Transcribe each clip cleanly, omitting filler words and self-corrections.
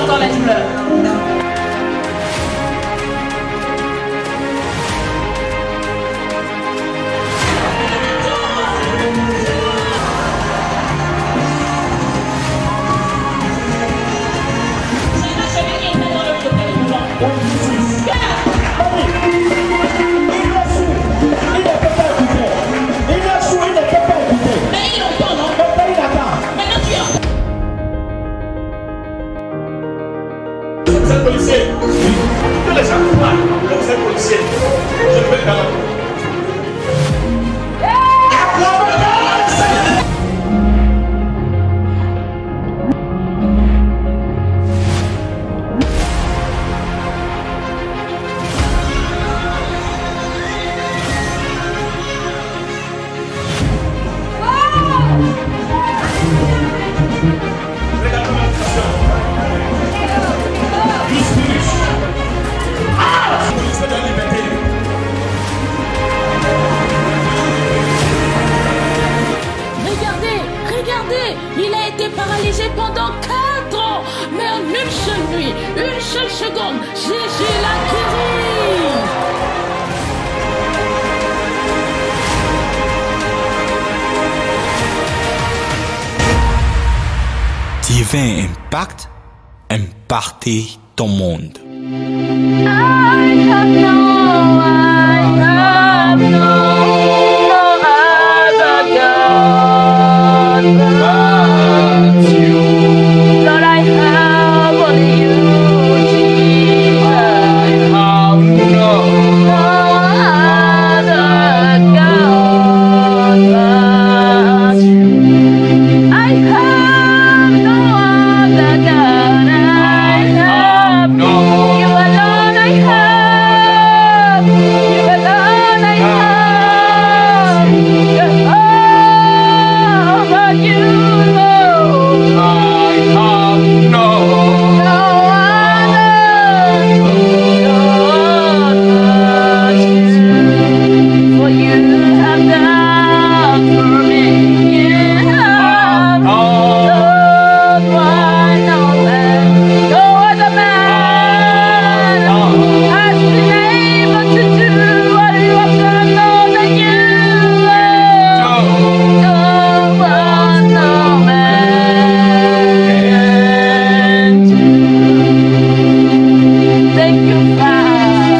encore les douleurs. Vous êtes policier. Que les gens parlent. Vous êtes policier. Je vais dans la... Il a été paralysé pendant 4 ans, mais en une seule nuit, une seule seconde, Jésus l'a guéri. Divin Impact, impacter ton monde. I have no other God but you. Lord, I have only you, Jesus. I have no other God but you. I have no other God. I have no. You alone I have. You alone I have. Jehovah, you know. I have no other but you. For you have done for me. You have done what no man, no other man has been able to do what you have done more than you. No what no man can do. Thank you, Father.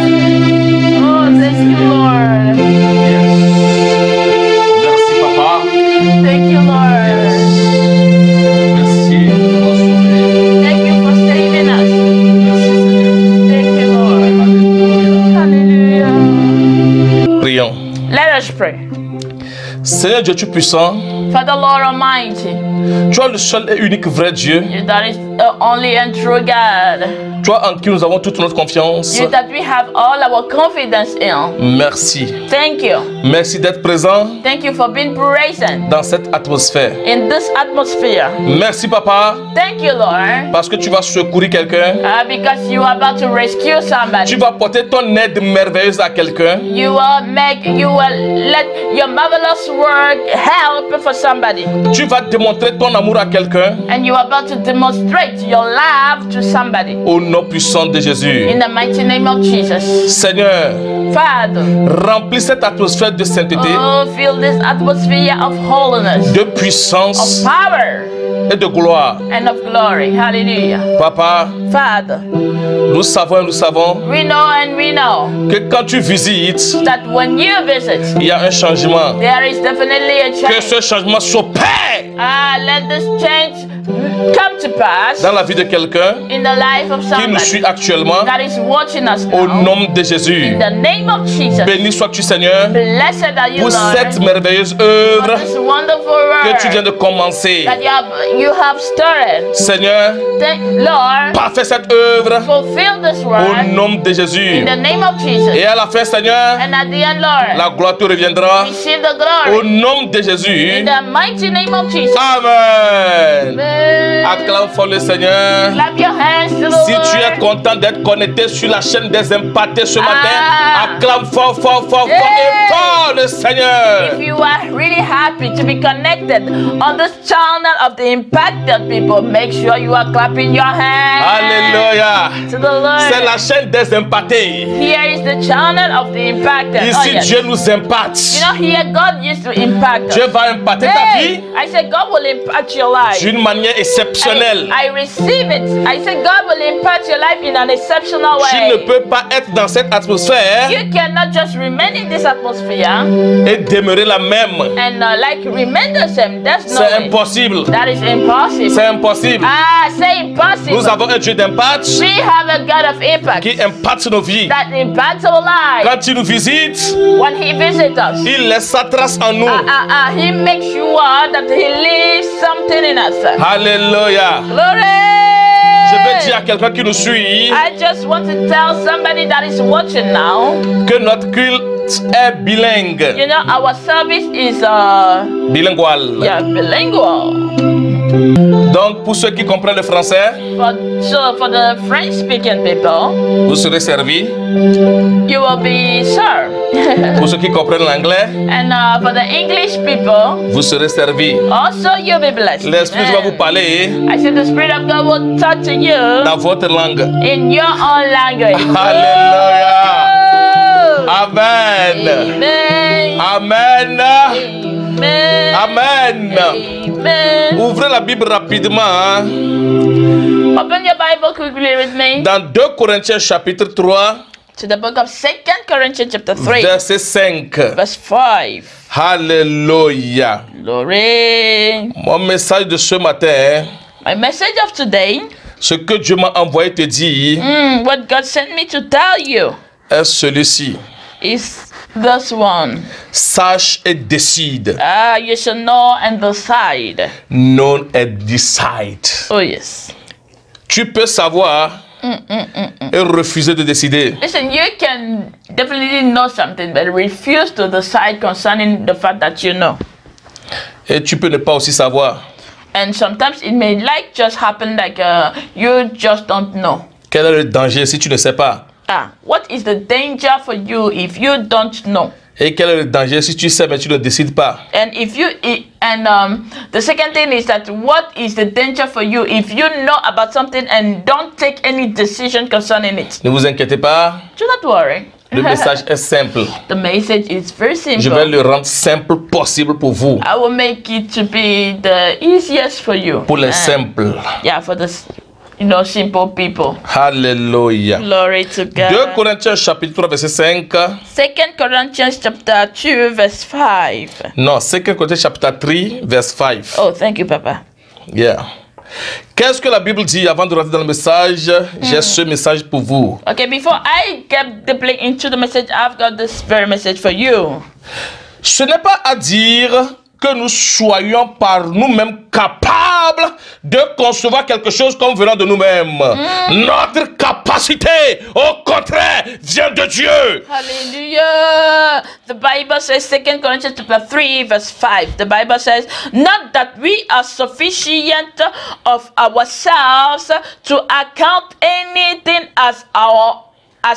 Oh, thank you, Lord. Merci, papa. Thank you, Lord. Merci pour sauver. Thank you for saving us. Merci, Seigneur. Thank you, Lord. Hallelujah. Prions. Let us pray. Seigneur Dieu, tu es puissant. Father, Lord Almighty, Tu es le seul et unique vrai Dieu. you that is the only and true God. Toi en qui nous avons toute notre confiance. You that we have all our confidence in. Merci. Thank you. Merci d'être présent Thank you for being present dans cette atmosphère. in this atmosphere. Merci, papa, Thank you, Lord, parce que tu vas secourir quelqu'un. because you are about to rescue somebody. Tu vas porter ton aide merveilleuse à quelqu'un. You will let your marvelous work help for somebody. Tu vas démontrer ton amour à quelqu'un. And you are about to demonstrate your love to somebody. Au nom puissant de Jésus. In the mighty name of Jesus. Seigneur, Father, remplis cette atmosphère de sainteté, oh, fill this atmosphere of holiness, de of puissance power, et de gloire. and of glory. Hallelujah. Papa, Father, nous savons we know and we know que quand tu visites, that when you visit, il y a un changement. there is definitely a Que change. ce changement s'opère Let this change come to pass dans la vie de quelqu'un in the life of qui nous suit somebody actuellement. that is watching us Au now. nom de Jésus. In the name of Jesus. Béni sois-tu, Seigneur, Blessed are you, pour cette Lord, merveilleuse for œuvre this wonderful que tu viens work de commencer. that you have started. Seigneur, Lord, parfait cette œuvre fulfill this au work nom de Jésus. in the name of Jesus. Et à la fin, Seigneur, And at the end, Lord, la gloire te reviendra receive the au glory nom de Jésus. in the mighty name of Jesus. Amen. Amen. Acclame fort le Seigneur. Clap your hands to the Si tu es Lord. content d'être connecté sur la chaîne des impactés ce matin, Ah. acclame fort, fort, fort, fort Yeah. et fort le Seigneur. If you are really happy to be connected on this channel of the impacted people, make sure you are clapping your hands. Alléluia. To the Lord. C'est la chaîne des impactés. Here is the channel of the impacted. Ici, yes. Dieu nous impacte. You know, here God used to impact us. Dieu va impacter ta vie I said God will impact your life. d'une manière exceptionnelle. I receive it. I said God will impact your life in an exceptional Tu way. ne peux pas être dans cette atmosphère You cannot just remain in this atmosphere et demeurer la même. and like remain the same. That's no C'est way. impossible. That is impossible. C'est impossible. Ah, say impossible. Nous avons un Dieu d'impact We have a God of impact qui impacte nos vies. that impacts our lives. Quand il nous visite, When He visits us, il laisse sa trace en nous. He makes sure that He leaves something in us. Alléluia. Glory. Je veux dire à quelqu'un qui nous suit I just want to tell somebody that is watching now. que notre culte est bilingue. You know, our service is Bilingual. bilingual. Donc, pour ceux qui comprennent le français, So for the French-speaking people, vous serez servis. you will be served. Pour ceux qui comprennent l'anglais, And for the English people, vous serez servis. also you'll be blessed. L'Esprit va vous parler I said the Spirit of God will talk to you dans votre langue. in your own language. Alléluia. Oh. Amen. Amen. Amen. Amen. Amen. Amen. Ouvrez la Bible rapidement hein, Open your Bible quickly with me dans 2 Corinthiens chapitre 3, to the book of 2 Corinthians chapter 3, verset 5. verse 5. Alléluia. Glory. Mon message de ce matin, My message of today, ce que Dieu m'a envoyé te dire, what God sent me to tell you est celui-ci. is this one. Sache et décide. You should know and decide. Non et decide. Oh yes. Tu peux savoir et refuser de décider. Listen, you can definitely know something, but refuse to decide concerning the fact that you know. Et tu peux ne pas aussi savoir. And sometimes it may like just happen like you just don't know. Quel est le danger si tu ne sais pas? What is the danger for you if you don't know? Et quel est le danger si tu sais mais tu ne décides pas? And if you the second thing is that what is the danger for you if you know about something and don't take any decision concerning it? Ne vous inquiétez pas, Do not worry. le message est simple. The message is very simple. Je vais le rendre simple possible pour vous. I will make it to be the easiest for you. Pour les simples. Yeah, for the simple people. Alléluia. Glory to 2 God. Corinthiens chapitre 3 verset 5. 2 Corinthians chapter 2 verse 5. Non, 2 Corinthiens chapitre 3 verset 5. Oh, thank you, Papa. Yeah. Qu'est-ce que la Bible dit avant de rentrer dans le message? J'ai ce message pour vous. Okay, before I get deeply into the message, I've got this very message for you. Ce n'est pas à dire que nous soyons par nous-mêmes capables de concevoir quelque chose comme venant de nous-mêmes. Notre capacité, au contraire, vient de Dieu. Hallelujah. The Bible says, 2 Corinthians chapter 3 verse 5. The Bible says, not that we are sufficient of ourselves to account anything as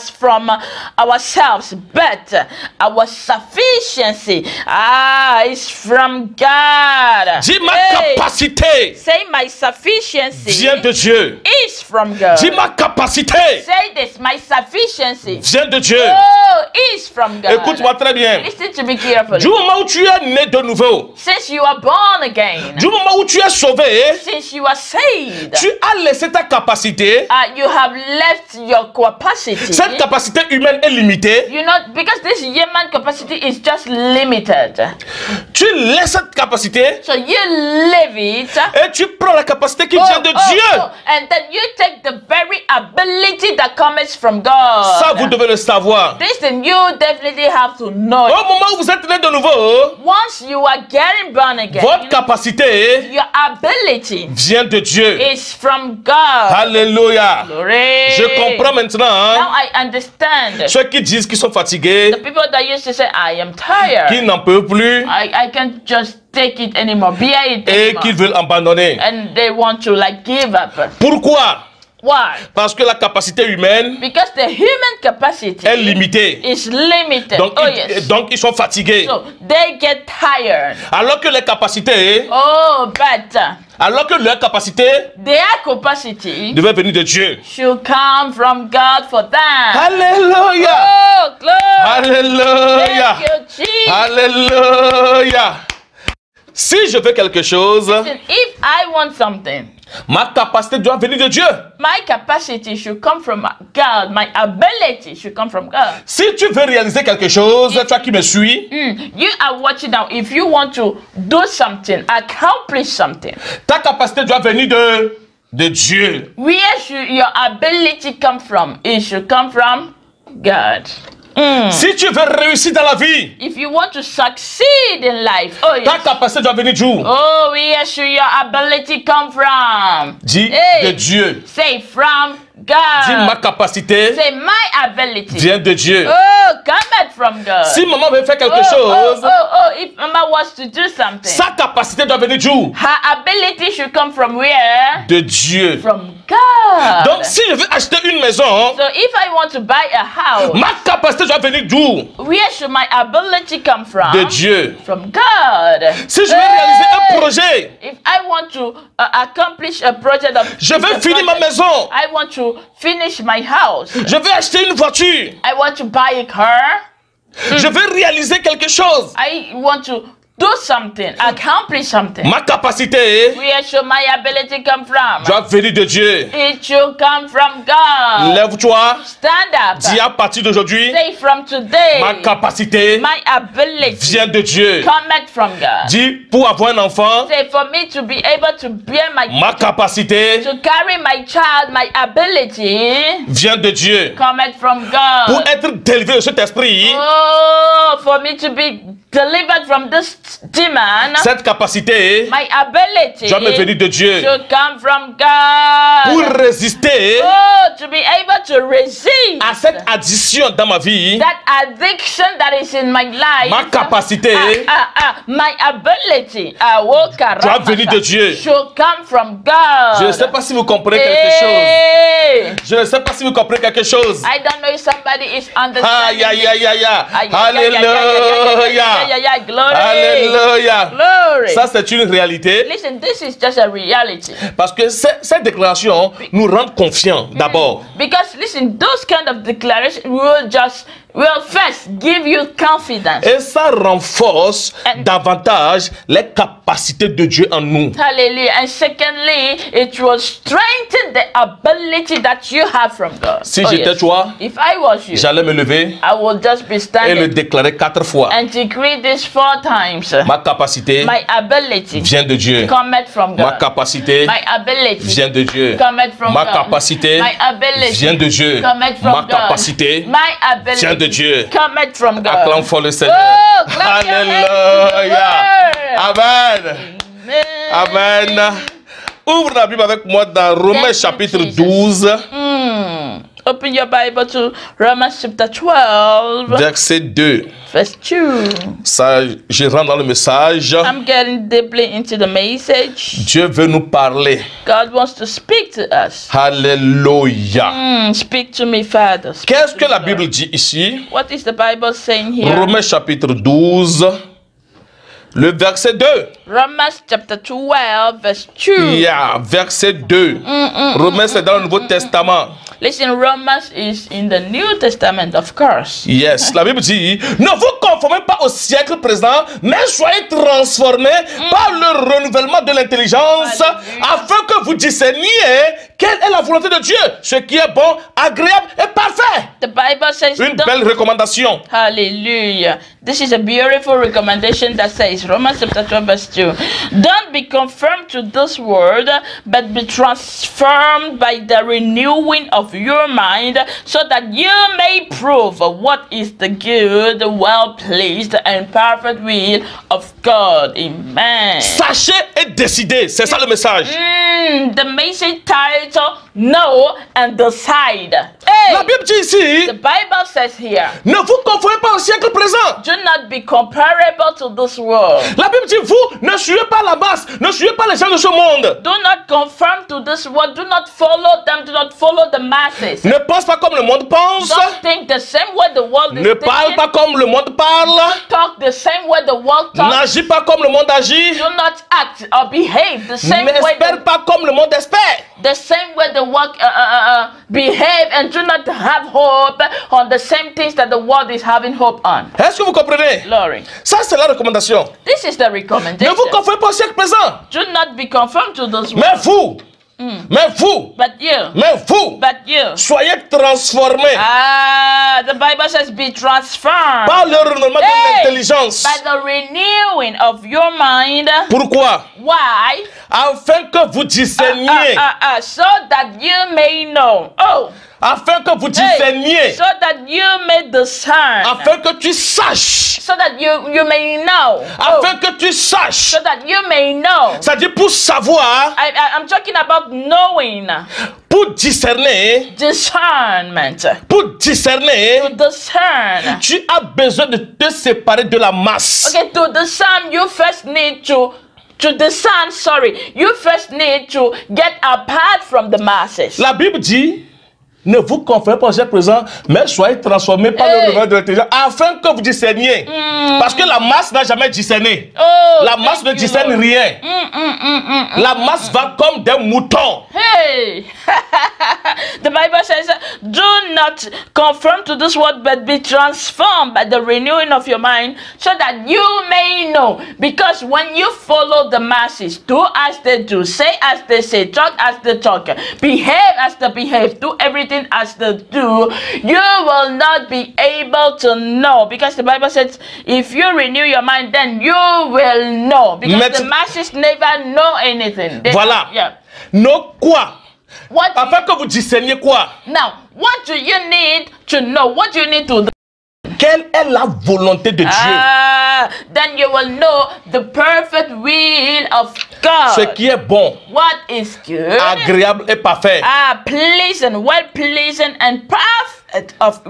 from ourselves, but our sufficiency is from God. Dis ma capacité Say my sufficiency vient de Dieu. is from God. Dis ma capacité Say this, my sufficiency vient de Dieu. is from God. Écoute-moi très bien. Listen to me carefully. Du moment où tu es né de nouveau, Since you are born again, du moment où tu es sauvé, since you are saved, tu as laissé ta capacité. you have left your capacity. Cette capacité humaine est limitée. You know, because this human capacity is just limited. Tu laisses cette capacité So you leave it. et tu prends la capacité qui vient de Dieu. And then you take the very ability that comes from God. Ça, vous devez le savoir. Listen, you definitely have to know Au it. moment où vous êtes né de nouveau, Once you are getting born again, votre capacité your ability vient de Dieu. is from God. Alléluia. Glory. Je comprends maintenant Now I understand. ceux qui disent qu'ils sont fatigués, The people that used to say, I am tired. qu'ils n'en peuvent plus I can't just take it anymore, bear it et anymore. qu'ils veulent abandonner. And they want to like give up. Pourquoi? Why? Parce que la capacité humaine Because the human capacity est limitée. is limited. Donc, Oh ils, yes. donc ils sont fatigués. So they get tired. Alors que les capacités, Oh, but alors que leur capacité their capacity devait venir de Dieu. should come from God for them. Alléluia. Oh, glory. Alléluia. Thank you, Jesus. Alléluia. Si je veux quelque chose, Listen, if I want something, ma capacité doit venir de Dieu. my capacity should come from God. My ability should come from God. Si tu veux réaliser quelque chose, toi qui me suis, You are watching now. If you want to do something, accomplish something, ta capacité doit venir de Dieu. where should your ability come from? It should come from God. Si tu veux réussir dans la vie, If you want to succeed in life, oh ta yes. capacité doit venir d'où? Oh, where should your ability come from? Dis Hey. de Dieu. Say from Dis ma God. capacité Say my ability. vient de Dieu. Oh, come from God. Si maman veut faire quelque oh, chose, if Mama wants to do something, sa capacité doit venir d'où? her ability should come from where? De Dieu. From God. Donc si je veux acheter une maison, So if I want to buy a house, ma capacité doit venir d'où? where should my ability come from? De Dieu. From God. Si je veux réaliser un projet, If I want to accomplish a project of je veux finir ma maison, I want to finish my house. je veux acheter une voiture, I want to buy a car. je veux réaliser quelque chose. I want to do something, accomplish something. Ma capacité Where should my ability come from? doit venir de Dieu. It should come from God. Lève-toi, Stand up. dis à partir d'aujourd'hui, Say from today, ma capacité my ability vient de Dieu. cometh from God. Dis, pour avoir un enfant, Say for me to be able to bear my ma capacité to carry my child, my ability vient de Dieu. cometh from Pour God. être délivré de cet esprit, Oh, for me to be delivered from this demon, cette capacité my ability doit me venir de Dieu. should come from Pour God. résister Oh, to be able to resist à cette addiction dans ma vie, that addiction that is in my life. ma capacité My ability doit venir de Dieu. should come from God. Je ne sais pas si vous comprenez quelque chose. Hey. Je ne sais pas si vous comprenez quelque chose. I don't know if somebody is understanding. Aïe, aïe, aïe, aïe, aïe. Alléluia. Alléluia. Glory. Alléluia. Glory. Ça, c'est une réalité. Listen, this is just a reality. Parce que cette déclaration nous rend confiants d'abord. Because listen, those kind of declarations will first give you confidence. Et ça renforce davantage les capacités de Dieu en nous. Hallelujah. And secondly, it will strengthen the ability that you have from God. Si j'étais toi, if I was you, j'allais me lever I will just be et le standing déclarer 4 fois. and decree this 4 times. Ma capacité My ability vient de Dieu. cometh from Ma God. capacité My ability vient de Dieu. cometh from Ma God. capacité My ability vient de Dieu. cometh from Ma God. capacité My ability vient de Dieu. cometh from God. Acclame fort le Seigneur. Oh, clap your hands to the Alléluia. Lord. Amen. Amen. Ouvre la Bible avec moi dans Romains Thank you, chapitre Jesus. 12, Open your Bible to Romans chapter 12, verset 2. verse 2. Ça, je rentre dans le message. I'm getting deeply into the message. Dieu veut nous parler. God wants to speak to us. Alléluia. Speak to me, Father. Speak Qu'est-ce to que me, la Lord. Bible dit ici? What is the Bible saying here? Romains chapitre 12, le verset 2. Romans chapter 12, verse 2. Yeah, verset 2. Romains, c'est dans le Nouveau Testament. Listen, Romans is in the New Testament, of course. Yes, la Bible dit, ne vous conformez pas au siècle présent, mais soyez transformés par le renouvellement de l'intelligence, afin que vous discerniez quelle est la volonté de Dieu, ce qui est bon, agréable et parfait. The Bible says, Une belle recommandation. Hallelujah. This is a beautiful recommendation that says, Romans chapter 12, verse 2. Don't be conformed to this world, but be transformed by the renewing of your mind, so that you may prove what is the good, well-pleased, and perfect will of God. Amen. Sachez et décidez, c'est ça le message. The message title, know and decide. Hey, La Bible dit ici, the Bible says here, ne vous conformez pas au siècle présent. do not be comparable to this world. La Bible dit, vous ne suivez pas la masse, ne suivez pas les gens de ce monde. Do not conform to this world. Do not follow them. Do not follow the masses. Ne pense pas comme le monde pense. Don't think the same way the world is Ne parle thinking. pas comme le monde parle. Talk the same way the world talks. N'agis pas comme le monde agit. Do not act or behave the same way N'espère pas comme le monde espère. the same way the world behave, and do not have hope on the same things that the world is having hope on. Est-ce que vous comprenez? Glory. Ça, c'est la recommandation. This is the Ne recommendation. vous conformez pas au siècle présent. Do not be conformed to this Mais world. vous, But you, soyez transformés the Bible says, be transformed par le renouvellement de l'intelligence. by the renewing of your mind. Pourquoi? Why? Afin que vous discerniez. So that you may know. Oh, Afin que vous discerniez. so that you may discern. Afin que tu saches. So that you may know. Afin que tu saches. So that you may know. C'est-à-dire pour savoir, I'm talking about knowing. pour discerner, Discernment. pour discerner, To discern. tu as besoin de te séparer de la masse. Okay, to discern, you first need to discern, you first need to get apart from the masses. La Bible dit, ne vous conformez pas au siècle présent, mais soyez transformés par le renouvellement de l'intelligence, afin que vous discerniez. Parce que la masse n'a jamais discerné. Oh, La masse thank ne you, discerne Lord. rien. La masse va comme des moutons. Hey, the Bible says, do not conform to this world, but be transformed by the renewing of your mind, so that you may know. Because when you follow the masses, do as they do, say as they say, talk as they talk, behave as they behave, do everything as they do, you will not be able to know. Because the Bible says, if you renew your mind, then you will know. Because the masses never know anything. Voilà. Yeah. Non quoi? What Afin que vous discerniez quoi? Now, what do you need to know? What do you need to do? Quelle est la volonté de Dieu? Then you will know the perfect will of God. Ce qui est bon, What is good? agréable et parfait. Pleasant, well pleasing, and perfect of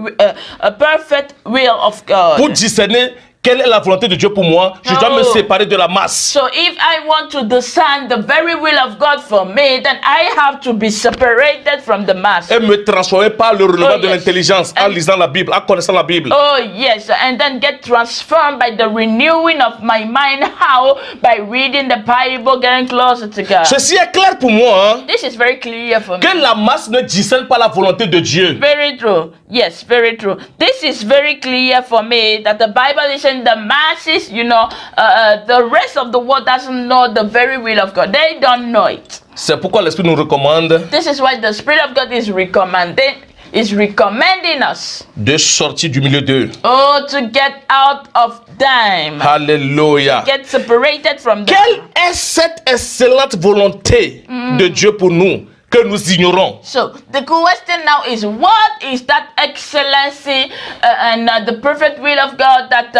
a perfect will of God. Pour discerner quelle est la volonté de Dieu pour moi, je dois me séparer de la masse. So if I want to discern the very will of God for me, then I have to be separated from the mass. Et me transformer par le renouvellement de yes. l'intelligence en lisant la Bible, en connaissant la Bible. Oh yes, and then get transformed by the renewing of my mind. How? By reading the Bible, getting closer to God. Ceci est clair pour moi, hein, This is very clear for me. que la masse ne discerne pas la volonté de Dieu. Very true. Yes, very true. This is very clear for me that the Bible is saying the masses, the rest of the world doesn't know the very will of God. They don't know it. C'est pourquoi l'Esprit nous recommande This is why the Spirit of God is recommending us. de sortir du milieu d'eux. Oh, to get out of them. Alléluia. Get separated from them. Quelle est cette excellente volonté de Dieu pour nous que nous ignorons? So the question now is, what is that excellency and the perfect will of God that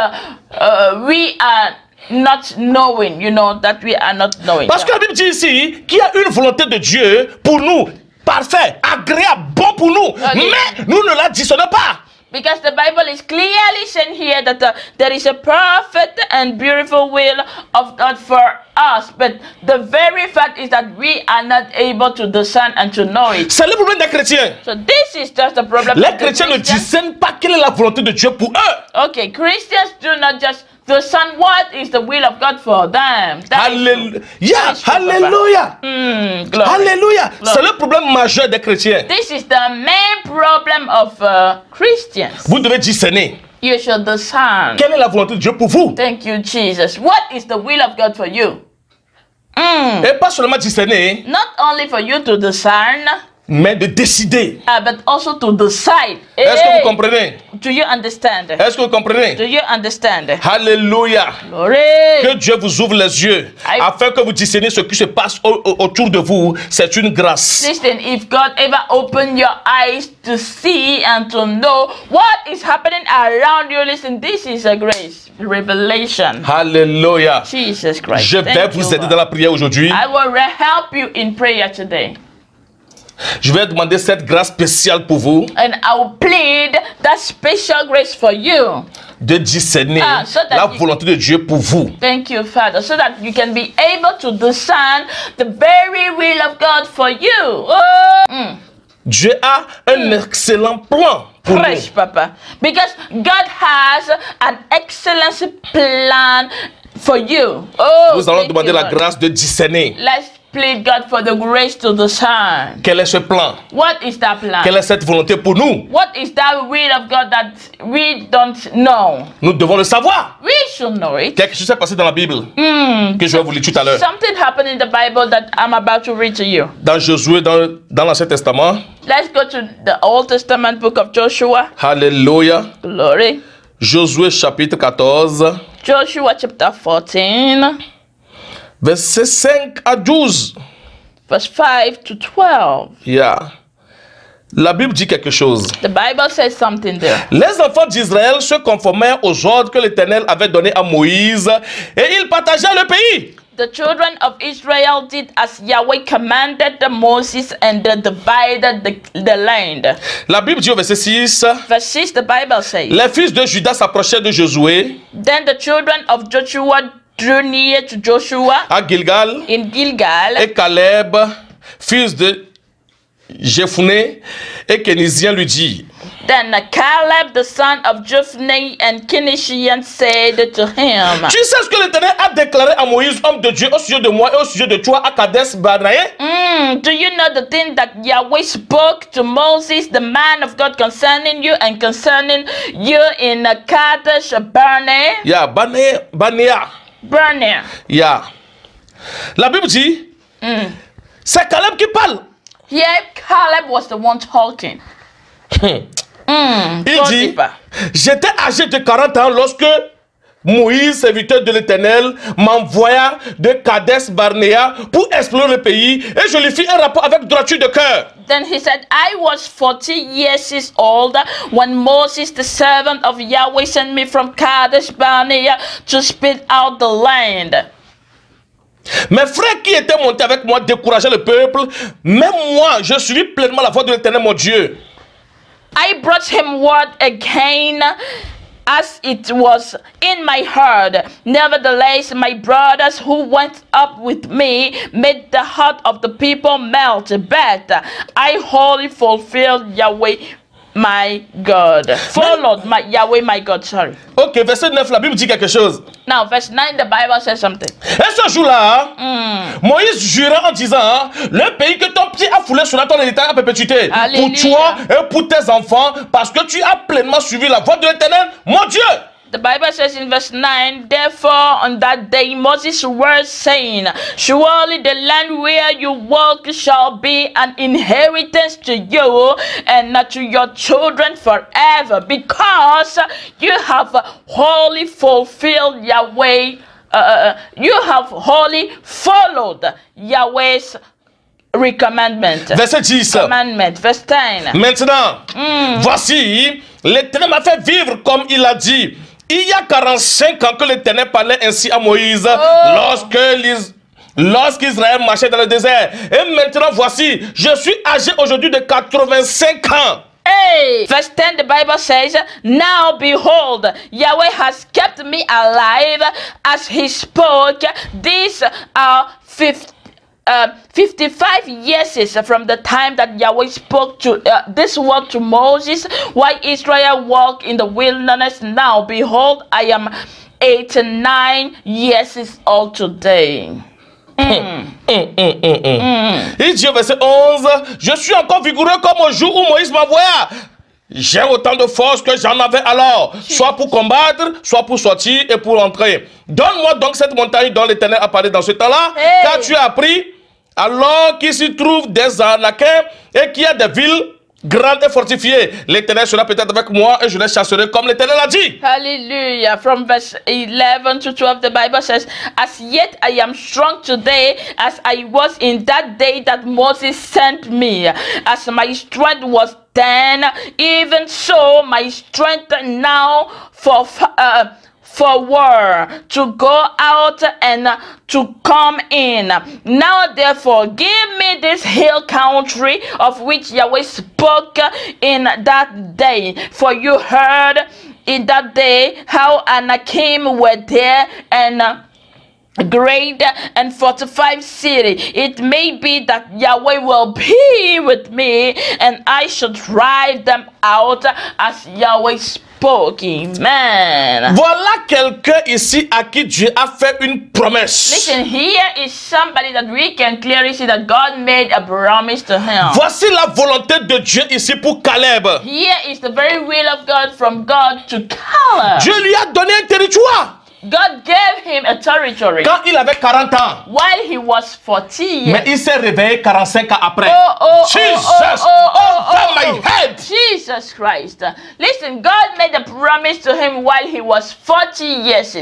we are not knowing, that we are not knowing? Parce que la Bible dit ici qu'il y a une volonté de Dieu pour nous, parfait, agréable, bon pour nous, mais nous ne la discernons pas. Because the Bible is clearly saying here that there is a perfect and beautiful will of God for us, but the very fact is that we are not able to discern and to know it. C'est le problème des chrétiens. So this is just the problem. Les of the chrétiens ne Christians. discernent pas quelle est la volonté de Dieu pour eux. Okay, Christians do not just discern what is the will of God for them. That is true. Alléluia. Alléluia. Glory. Alléluia. C'est le problème majeur des chrétiens. This is the main problem of Christians. Vous devez discerner. You should discern. Quelle est la volonté de Dieu pour vous? Thank you, Jesus. What is the will of God for you? Et pas seulement discerner, Not only for you to discern, mais de décider. but also to decide. Est-ce que Hey, vous comprenez? do you understand? Est-ce que vous comprenez? Do you understand? Alléluia. Glory. Que Dieu vous ouvre les yeux afin que vous discerniez ce qui se passe autour de vous. C'est une grâce. Listen, if God ever opened your eyes to see and to know what is happening around you, listen, this is a grace, revelation. Alléluia. Jesus Christ. Je vais Thank vous you, aider dans la prière aujourd'hui. I will help you in prayer today. Je vais demander cette grâce spéciale pour vous And I will plead that special grace for you. de discerner so that la you- volonté de Dieu pour vous. Thank you, Father, so that you can be able to discern the very will of God for you. Oh, Dieu a un excellent plan pour praise, nous. Papa. Because God has an excellent plan for you. Oh, Nous allons thank demander you, la Lord. grâce de discerner. Let's plead God for the grace to discern. Quel est ce plan? What is that plan? Quelle est cette volonté pour nous? What is that will of God that we don't know? Nous devons le savoir. We should know it. Quelque chose s'est passé dans la Bible que je vais vous lire tout à l'heure. Something happened in the Bible that I'm about to read to you. Dans Josué, dans l'Ancien Testament. Let's go to the Old Testament book of Joshua. Alléluia. Glory. Josué chapitre 14, Joshua chapter 14, versets 5 à 12. verse 5 to 12. Yeah. La Bible dit quelque chose. The Bible says something there. Les enfants d'Israël se conformèrent aux ordres que l'Éternel avait donnés à Moïse et ils partagèrent le pays. The children of Israel did as Yahweh commanded Moses and they divided the land. La Bible dit au verset 6, Verse 6, the Bible says, les fils de Judas s'approchèrent de Josué Then the children of Joshua drew near to Joshua à Gilgal in Gilgal, et Caleb, fils de Jephné et Kénizien lui dit, then Caleb, the son of Jephunneh and Kenishian, said to him, tu sais ce que l'Éternel a déclaré à Moïse, homme de Dieu, au sujet de moi et au sujet de toi à Kadesh Barnée? Do you know the thing that Yahweh spoke to Moses, the man of God, concerning you and concerning you in Kadesh Barnea? Ya Barnea. Ya. La Bible dit, c'est Caleb qui parle. Here, Caleb was the one talking. Il Go dit, deeper. j'étais âgé de 40 ans lorsque Moïse, serviteur de l'Éternel, m'envoya de Kadesh Barnea pour explorer le pays et je lui fis un rapport avec droiture de cœur. Then he said, I was 40 years old when Moses, the servant of Yahweh, sent me from Kadesh Barnea to spit out the land. Mes frères qui étaient montés avec moi décourageaient le peuple, même moi, je suivis pleinement la voie de l'Éternel, mon Dieu. I brought him word again as it was in my heart. Nevertheless, my brothers who went up with me made the heart of the people melt. But I wholly fulfilled Yahweh my God. Followed my Yahweh my God, sorry. Ok, verset 9, la Bible dit quelque chose. Now, verse 9, the Bible says something. Et ce jour-là, Moïse jura en disant, le pays que ton pied a foulé sera ton héritage à perpétuité. Alléluia. Pour toi et pour tes enfants, parce que tu as pleinement suivi la voie de l'Éternel, mon Dieu. The Bible says in verse 9, therefore on that day Moses swore, saying, surely the land where you walk shall be an inheritance to you and to your children forever, because you have wholly fulfilled Yahweh, you have wholly followed Yahweh's recommandment. Verset 10. Commandment. Verse 10. Maintenant, voici, l'Éternel m'a fait vivre comme il a dit. Il y a 45 ans que l'Éternel parlait ainsi à Moïse lorsqu'Israël marchait dans le désert. Et maintenant, voici, je suis âgé aujourd'hui de 85 ans. Hey! Verse 10, the Bible says, now behold, Yahweh has kept me alive as he spoke. These are 55 years from the time that Yahweh spoke to this word to Moses, while Israel walked in the wilderness. Now behold, I am 89 years old today. Il dit au verset 11, je suis encore vigoureux comme au jour où Moïse m'envoya. J'ai autant de force que j'en avais alors, soit pour combattre, soit pour sortir et pour entrer. Donne-moi donc cette montagne dont l'Éternel a parlé dans ce temps-là, car tu as appris, alors qu'il s'y trouve des Anakiens et qu'il y a des villes grandes et fortifiées. L'Éternel sera peut-être avec moi et je les chasserai comme l'Éternel a dit. Hallelujah. From verse 11 to 12, the Bible says, as yet I am strong today as I was in that day that Moses sent me. As my strength was then, even so my strength now for war, to go out and to come in. Now therefore give me this hill country of which Yahweh spoke in that day. For you heard in that day how Anakim were there and great and fortified city. It may be that Yahweh will be with me and I shall drive them out as Yahweh spoke. Amen. Voilà quelqu'un ici à qui Dieu a fait une promesse. Listen, here is somebody that we can clearly see that God made a promise to him. Voici la volonté de Dieu ici pour Caleb. Here is the very will of God from God to Caleb. Dieu lui a donné un territoire God gave him a territory quand il avait 40 ans. while he was 40 years. Mais il s'est réveillé 45 ans après. Jesus, over my head. Jesus Christ. Listen, God made a promise to him while he was 40 years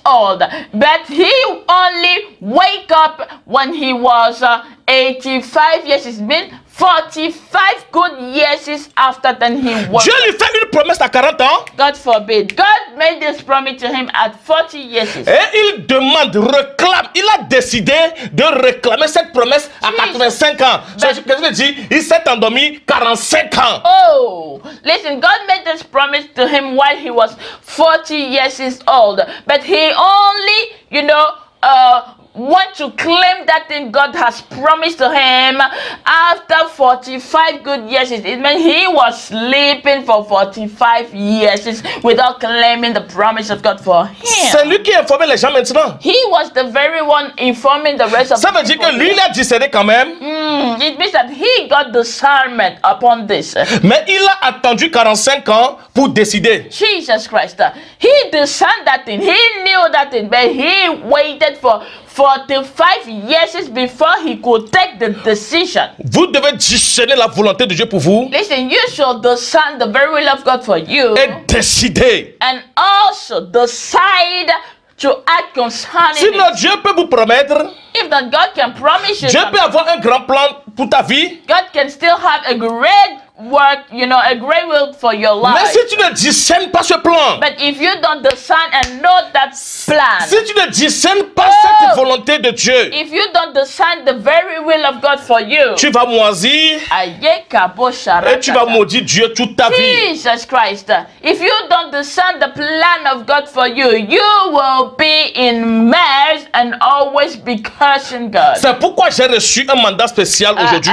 old. But he only wake up when he was 85 years. It's been 45 good years after then he was. Dieu lui fait une promesse à 40 ans. God forbid. God made this promise to him at 40 years. Et il demande, réclame, il a décidé de réclamer cette promesse à 85 ans. Qu'est-ce que je veux dire? Il s'est endormi 45 ans. Oh, listen, God made this promise to him while he was 40 years old. But he only, want to claim that thing God has promised to him after 45 good years. It meant he was sleeping for 45 years without claiming the promise of God for him. C'est lui qui informait les gens maintenant. He was the very one informing the rest of Ça the veut dire people. que lui, il a discerné quand même. It means that he got discernment upon this. Mais il a attendu 45 ans pour décider. Jesus Christ. He discerned that thing. He knew that thing. But he waited for 45 years before he could take the decision. Vous devez discerner la volonté de Dieu pour vous. Listen, you should discern the very will of God for you. Et décider. And also decide to act concerning Sinon, it. Dieu peut vous promettre. If that God can promise you Dieu something, peut avoir un grand plan pour ta vie. God can still have a great work, a great will for your life. Mais si tu ne discernes pas ce plan, But if you don't discern and know that plan, si tu ne discernes pas cette volonté de Dieu, if you don't discern the very will of God for you, tu vas moisir et tu vas maudire Dieu toute ta vie. Jesus Christ. If you don't discern the plan of God for you, you will be in mess and always be cursing God. C'est pourquoi j'ai reçu un mandat spécial aujourd'hui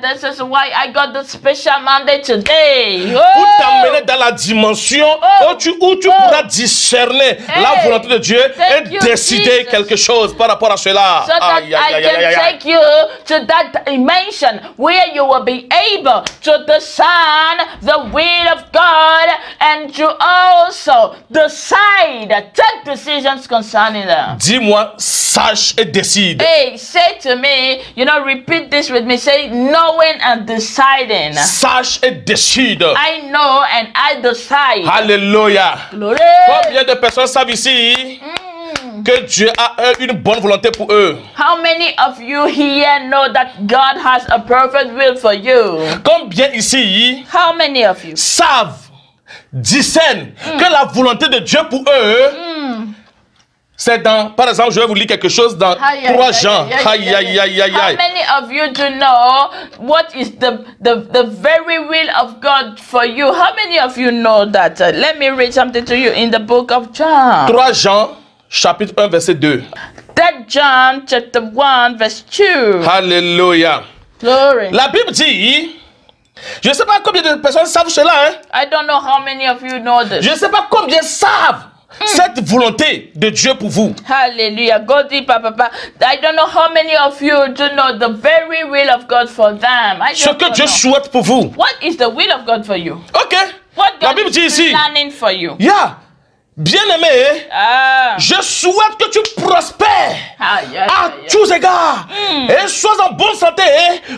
This is why I got the special mandate today. pour t'amener dans la dimension où tu pourras discerner la volonté de Dieu et décider quelque chose par rapport à cela. So that I can take you to that dimension where you will be able to discern the will of God and to also decide, take decisions concerning them. Dis-moi, sache et décide. Hey, say to me, repeat this with me. Say, knowing and deciding. Sache et décide. I know and I decide. Alléluia. Glory. Combien de personnes savent ici que Dieu a une bonne volonté pour eux? How many of you here know that God has a perfect will for you? Combien ici How many of you savent, discernent que la volonté de Dieu pour eux, c'est dans, par exemple, je vais vous lire quelque chose dans 3 Jean. Aïe, aïe, aïe, aïe, How aïe. many of you do know what is the very will of God for you? How many of you know that? Let me read something to you in the book of John. 3 Jean, chapitre 1, verset 2. That John chapter 1 verse 2. Alléluia. Glory. La Bible dit, je ne sais pas combien de personnes savent cela, hein? I don't know how many of you know this. Je ne sais pas combien savent cette volonté de Dieu pour vous. Hallelujah. Go deeper, Papa. I don't know how many of you do know the very will of God for them. I Ce just que don't Dieu know. souhaite pour vous. What is the will of God for you? Ok. What La God Bible dit is ici, planning for you? bien-aimé, Ah. je souhaite que tu prospères à tous égards et sois en bonne santé,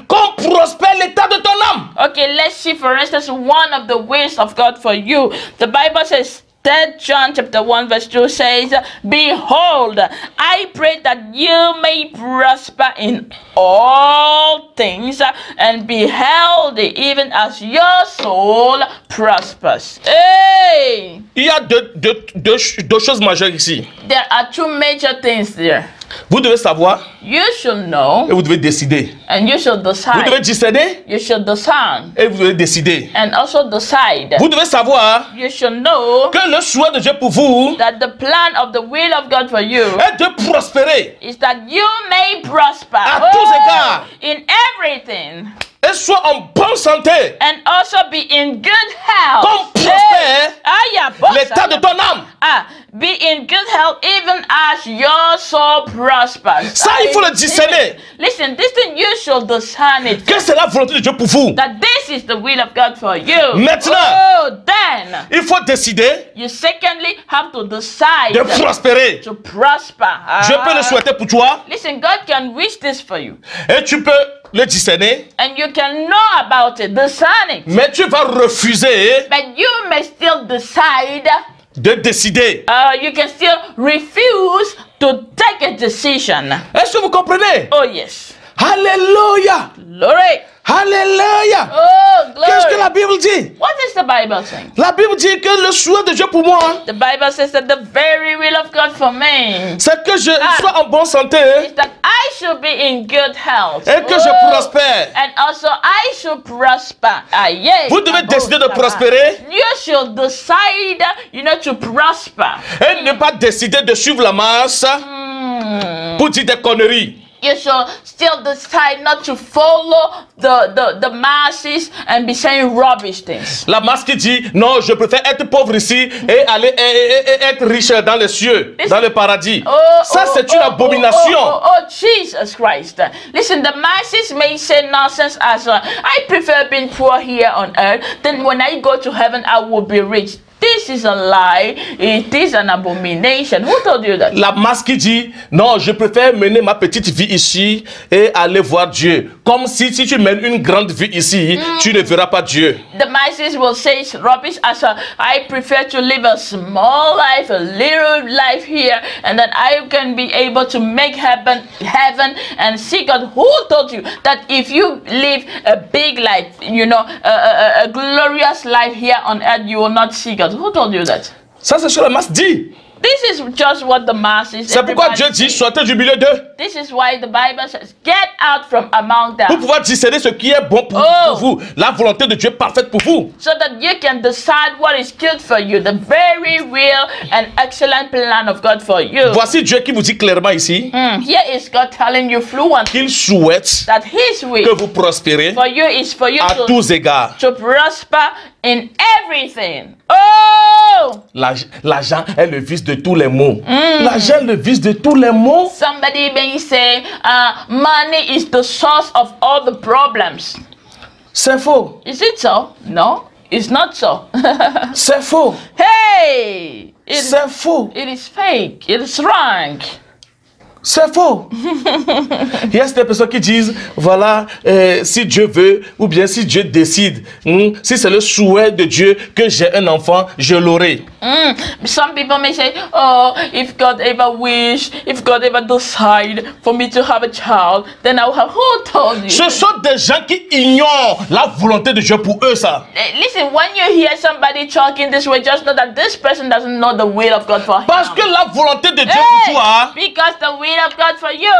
comme prospère l'état de ton âme. Okay, let's see for instance one of the ways of God for you. The Bible says, 3 John chapter 1 verse 2 says, behold, I pray that you may prosper in all things and be healthy even as your soul prospers. Hey! Il y a deux choses majeures ici. There are 2 major things there. Vous devez savoir You should know et vous devez décider. and you should Vous devez decide. discerner You should discern et vous devez décider. and also decide. Vous devez savoir You should know que le souhait de Dieu pour vous that the plan of the will of God for you est de prospérer is that you may prosper À tous égards. in everything et soit en bonne santé, and also be in good health. comme prospère l'état de Hey. ton âme. Be in good health even as your soul prospers. Ça, il faut le discerner. Listen, this thing you should discern it. Que c'est la volonté de Dieu pour vous. That this is the will of God for you. Maintenant. Oh, then Il faut décider you secondly have to decide de prospérer. to prosper. Je peux le souhaiter pour toi Listen, God can wish this for you. et tu peux le discerner, And you can know about it, discern it. mais tu vas refuser But you may still decide, de décider. you can still refuse to take a decision. Est-ce que vous comprenez? Oh, yes. Alléluia! Glory. Alléluia! Oh, Qu'est-ce que glory. la Bible dit? What is the Bible saying? La Bible dit que le souhait de Dieu pour moi, The Bible says that the very will of God for me c'est que je sois en bonne santé is that I should be in good health. et que je Oh, prospère. And also I should prosper. Yes. Vous devez décider de prospérer You should decide, to prosper. et ne pas décider de suivre la masse pour dire des conneries. You should still decide not to follow the masses and be saying rubbish things. La masse qui dit non, je préfère être pauvre ici et aller et être riche dans les cieux, dans le paradis. Ça, c'est une abomination. Oh, Jesus Christ. Listen, the masses may say nonsense as I prefer being poor here on earth, then when I go to heaven, I will be rich. This is a lie. It is an abomination. Who told you that? La masse qui dit non, je préfère mener ma petite vie ici et aller voir Dieu. Comme si tu mènes une grande vie ici, tu ne verras pas Dieu. The masses will say rubbish as I prefer to live a small life, a little life here, and then I can be able to make heaven and see God. Who told you that if you live a big life, a glorious life here on earth, you will not see God? Who told you that? Ça, c'est ce que la masse dit. This is just what the masses. C'est pourquoi everybody Dieu dit says. sortez du milieu d'eux. This is why the Bible says, get out from among Pour them, pouvoir discerner ce qui est bon pour vous. La volonté de Dieu est parfaite pour vous. so that you can decide what is good for you, the very real and excellent plan of God for you. Voici Dieu qui vous dit clairement ici Here is God telling you fluently qu'il souhaite that His que will vous prospérez for you is for you à tous égards. to prosper in everything. Oh! L'argent est le vice de tous les maux. L'argent est le vice de tous les maux. Somebody may say, money is the source of all the problems. C'est faux. Is it so? No, it's not so. C'est faux. Hey! C'est faux. It is fake. It is wrong. C'est faux. Il y a des personnes qui disent, voilà, si Dieu veut, ou bien si Dieu décide, si c'est le souhait de Dieu que j'ai un enfant, je l'aurai. Some people may say, oh, if God ever wish, if God ever decide for me to have a child, then I will have. Who told you? Ce sont des gens qui ignorent la volonté de Dieu pour eux, ça. Listen, when you hear somebody talking this way, just know that this person doesn't know the will of God for him. Parce que la volonté de Dieu Hey, pour toi, because the will of God for you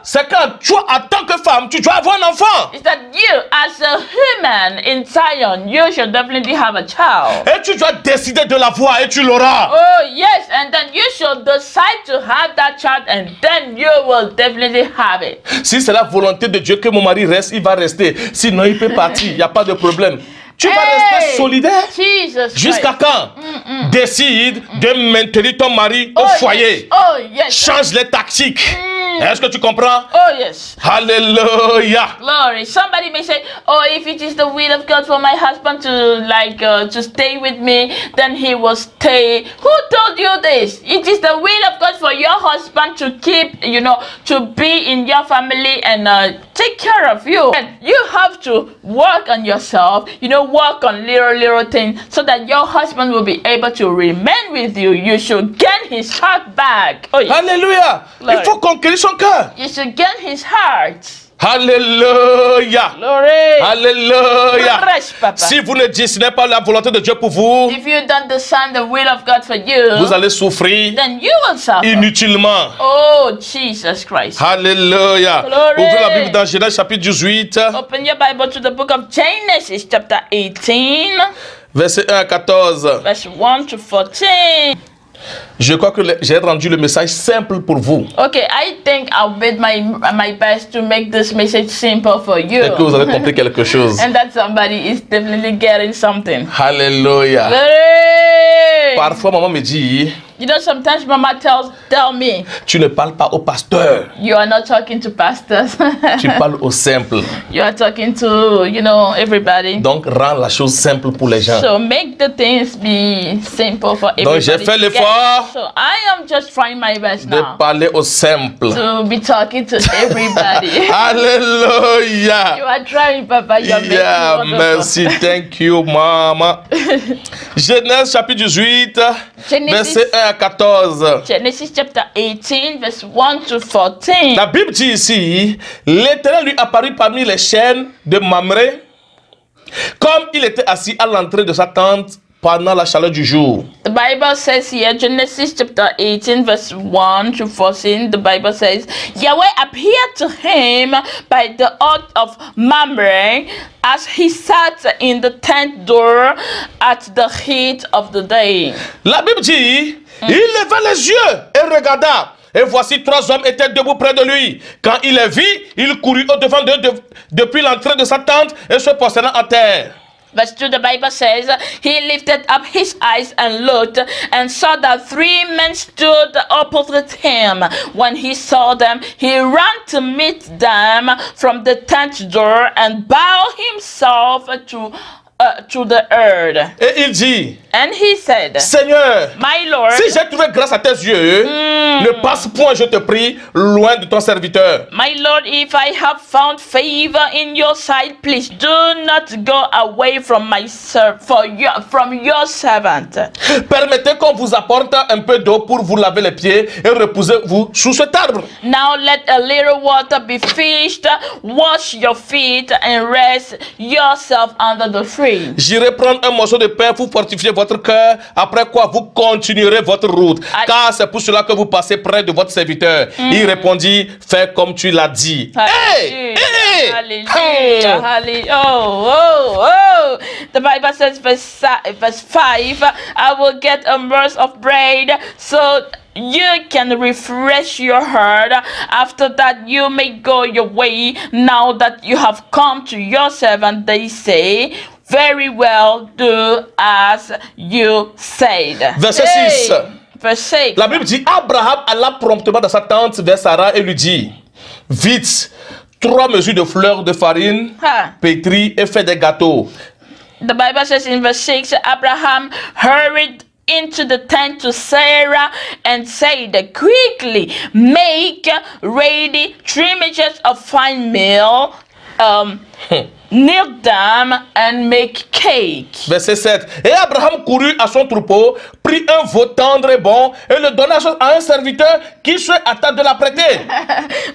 c'est quand toi, en tant que femme, tu dois avoir un enfant. is that you, as a human in Zion, you should definitely have a child. Et tu dois décider de l'avoir et tu l'auras. Oh, yes, and then you should decide to have that child, and then you will definitely have it. Si c'est la volonté de Dieu que mon mari reste, il va rester. Sinon, il peut partir. Il n'y a pas de problème. Tu vas rester solidaire. Jesus Jusqu'à Christ. quand? Décide de maintenir ton mari au foyer. Yes. Oh, yes. Change les tactiques. Est-ce que tu comprends? Oh, yes. Alléluia. Glory. Somebody may say, oh, if it is the will of God for my husband to stay with me, then he will stay. Who told you this? It is the will of God for your husband to keep, to be in your family and take care of you. And you have to work on yourself, work on little things so that your husband will be able to remain with you. You should gain his heart back. Oh, yeah. Alléluia. Glory. Il faut conquérir son cœur. You should gain his heart. Alléluia. Glory. Alléluia. Prêche, papa. Si vous ne discernez pas la volonté de Dieu pour vous, If you don't discern the will of God for you, vous allez souffrir then you will suffer. inutilement. Oh, Jesus Christ. Alléluia. Glory. Ouvrez la Bible dans Genèse chapitre 18, Open your Bible to the book of Genesis, chapter 18, verset 1 à 14. verse 1 to 14. Je crois que j'ai rendu le message simple pour vous Okay, I think I'll bid my best to make this message simple for you. et que vous avez compris quelque chose. And that somebody is definitely getting something. Alléluia. Glory. Parfois, maman me dit, Sometimes Mama tell me, tu ne parles pas au pasteur, you are not talking to pastors. tu parles au simple. You are talking to, everybody. Donc, rends la chose simple pour les gens. So make the things be simple for everybody. Donc, j'ai fait l'effort So I am just trying my best de now parler au simple. to be talking to everybody. You Alléluia. are trying, Papa. You are making Yeah, wonderful. merci. Thank you, mama. Genèse chapitre 18, verset 1 à 14. Genesis chapter 18, verse 1 to 14. La Bible dit ici, l'Éternel lui apparut parmi les chênes de Mamré, comme il était assis à l'entrée de sa tente pendant la chaleur du jour. The Bible says here, Genesis chapter 18, verse 1 to 14, the Bible says, Yahweh appeared to him by the oath of Mamre as he sat in the tent door at the heat of the day. La Bible dit, il leva les yeux et regarda. Et voici 3 hommes étaient debout près de lui. Quand il les vit, il courut au-devant d'eux depuis l'entrée de sa tente et se prosternant à terre. Verse 2, the Bible says, he lifted up his eyes and looked and saw that 3 men stood opposite him. When he saw them, he ran to meet them from the tent door and bowed himself to the earth. Et il dit, And he said, Seigneur, My Lord, si j'ai trouvé grâce à tes yeux, ne passe point, je te prie, loin de ton serviteur. My Lord, if I have found favor in your sight, please do not go away from your servant. Permettez qu'on vous apporte un peu d'eau pour vous laver les pieds et reposez-vous sous cet arbre. Now let a little water be fetched, wash your feet, and rest yourself under the tree. J'irai prendre un morceau de pain pour fortifier votre cœur, après quoi vous continuerez votre route. Car c'est pour cela que vous passez près de votre serviteur. Il répondit, fais comme tu l'as dit. Hey! Hey! Hallelujah. Hallelujah. Oh. The Bible says, verse 5, I will get a morsel of bread so you can refresh your heart. After that, you may go your way. Now that you have come to your servant, they say, very well, do as you said. Verset 6. Verse 6. La Bible dit, Abraham alla promptement dans sa tente vers Sarah et lui dit, vite, 3 mesures de fleurs de farine, pétris et fais des gâteaux. The Bible says in verse 6, Abraham hurried into the tent to Sarah and said, quickly make ready 3 measures of fine meal, knead them and make cake. Verset 7. Et Abraham courut à son troupeau, prit un veau tendre et bon, et le donna à un serviteur qui se hâta de l'apprêter.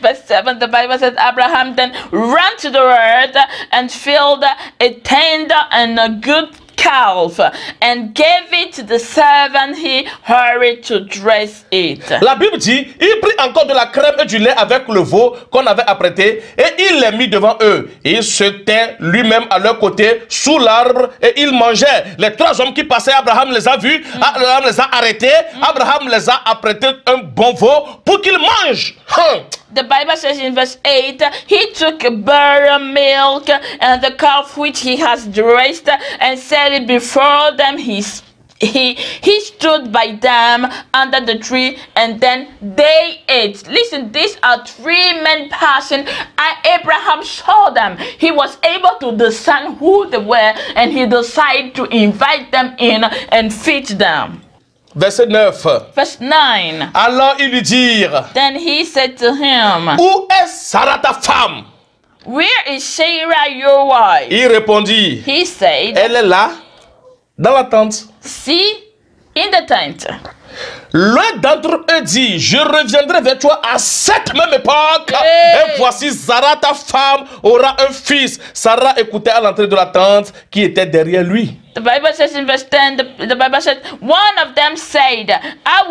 Verse 7, the Bible says, Abraham then ran to the earth and filled a tender and a good calf and gave it to the servant. He hurried to dress it. La Bible dit, il prit encore de la crème et du lait avec le veau qu'on avait apprêté et il les mit devant eux. Il se tint lui-même à leur côté sous l'arbre et il mangeait. Les 3 hommes qui passaient, Abraham les a vus, Abraham les a arrêtés, Abraham les a apprêtés un bon veau pour qu'ils mangent. The Bible says in verse 8, he took buttermilk and the calf which he has dressed and set it before them. He stood by them under the tree and then they ate. Listen, these are 3 men passing and Abraham saw them. He was able to discern who they were and he decided to invite them in and feed them. Verset 9. Verse 9. Alors ils lui dirent, Then he said to him, où est Sarah ta femme? Where is Sarah your wife? Il répondit, He said, elle est là, dans la tente. See, in the tent. L'un d'entre eux dit, je reviendrai vers toi à cette même époque. Hey. Et voici Sarah ta femme aura un fils. Sarah écoutait à l'entrée de la tente qui était derrière lui. The Bible says in verse 10, the Bible says, one of them said, I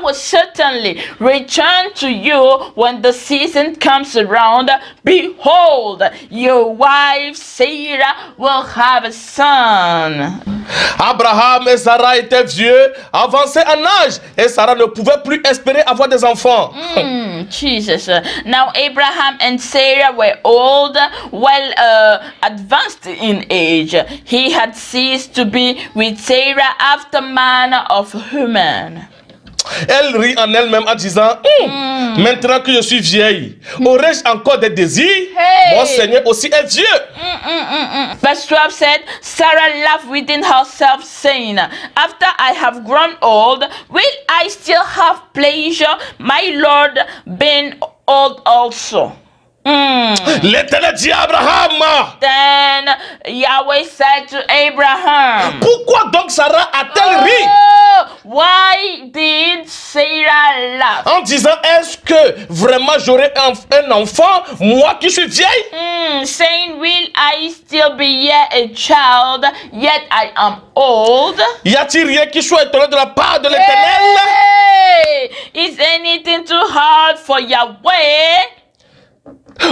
will certainly return to you when the season comes around. Behold, your wife Sarah will have a son. Abraham et Sarah étaient vieux, avancés en âge, et Sarah ne pouvait plus espérer avoir des enfants. Jesus. Now Abraham and Sarah were old, well advanced in age. He had ceased to be with Sarah after manner of human. Elle rit en elle-même en disant, maintenant que je suis vieille, aurais-je encore des désirs? Hey. Mon Seigneur aussi est vieux. Verse 12 said, Sarah laughed within herself, saying, after I have grown old, will I still have pleasure, my Lord being old also? L'Éternel dit à Abraham, Then Yahweh said to Abraham, pourquoi donc Sarah a-t-elle ri? Why did Sarah laugh? En disant, est-ce que vraiment j'aurai un enfant, moi qui suis vieille? Saying, will I still be yet a child, yet I am old? Y a-t-il rien qui soit étonnant de la part de l'Éternel? Hey, is anything too hard for Yahweh?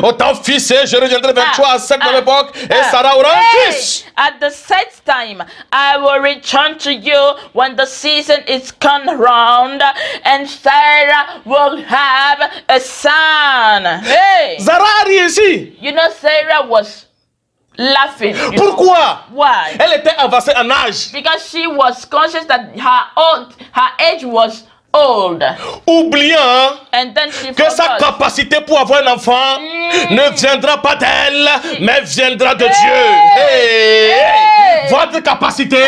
Autant fils, et je reviendrai vers toi à cette même époque, et Sarah aura un fils. At the set time, I will return to you when the season is come round, and Sarah will have a son. Hey, Sarah a ri ici. you know Sarah was laughing. you know. Pourquoi? Why? Elle était avancée en âge. Because she was conscious that her age was old, Oubliant and then she que sa forgot. capacité pour avoir un enfant ne viendra pas d'elle, mais viendra de Dieu. Hey. Votre capacité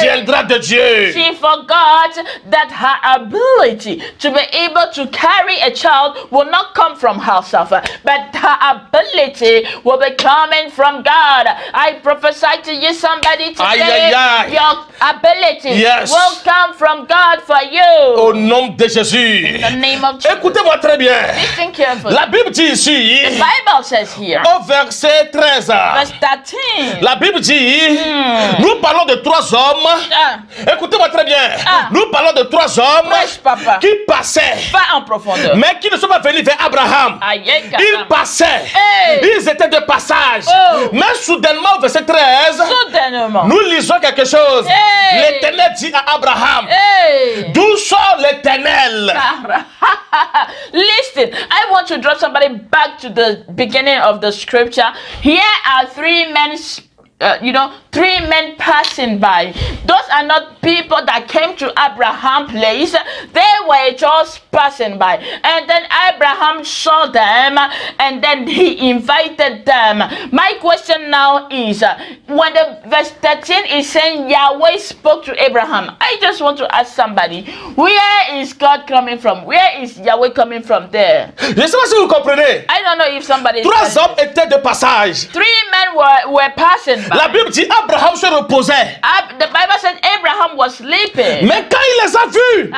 viendra de Dieu. She forgot that her ability to be able to carry a child will not come from herself, but her ability will be coming from God. I prophesy to you, somebody today, Aïe, aïe, aïe. your ability Yes. will come from God for you. Au nom de Jésus. In the name of Jesus. Écoutez-moi très bien. Listen carefully. La Bible dit ici, The Bible says here, au verset 13, verse 13. la Bible dit, nous parlons de trois hommes. Écoutez-moi très bien. Nous parlons de trois hommes Prêche, papa. qui passaient, Va en profondeur. mais qui ne sont pas venus vers Abraham. Aïe, Ils passaient. Hey. Ils étaient de passage. Oh. Mais soudainement, au verset 13, Soudainement. nous lisons quelque chose. Hey. L'Éternel dit à Abraham, Hey. d'où sort l'Éternel? Listen, I want to draw somebody back to the beginning of the scripture. Here are three men, three men passing by. Those are not people that came to Abraham's place. They were just passing by. And then Abraham saw them and then he invited them. My question now is, when the verse 13 is saying Yahweh spoke to Abraham, I just want to ask somebody, where is God coming from? Where is Yahweh coming from there? Je ne sais pas si vous comprenez. I don't know if somebody... Trois hommes étaient de passage. Three men were passing by. La Bible dit Abraham se reposait. The Bible said Abraham was sleeping. Mais quand il les a vus,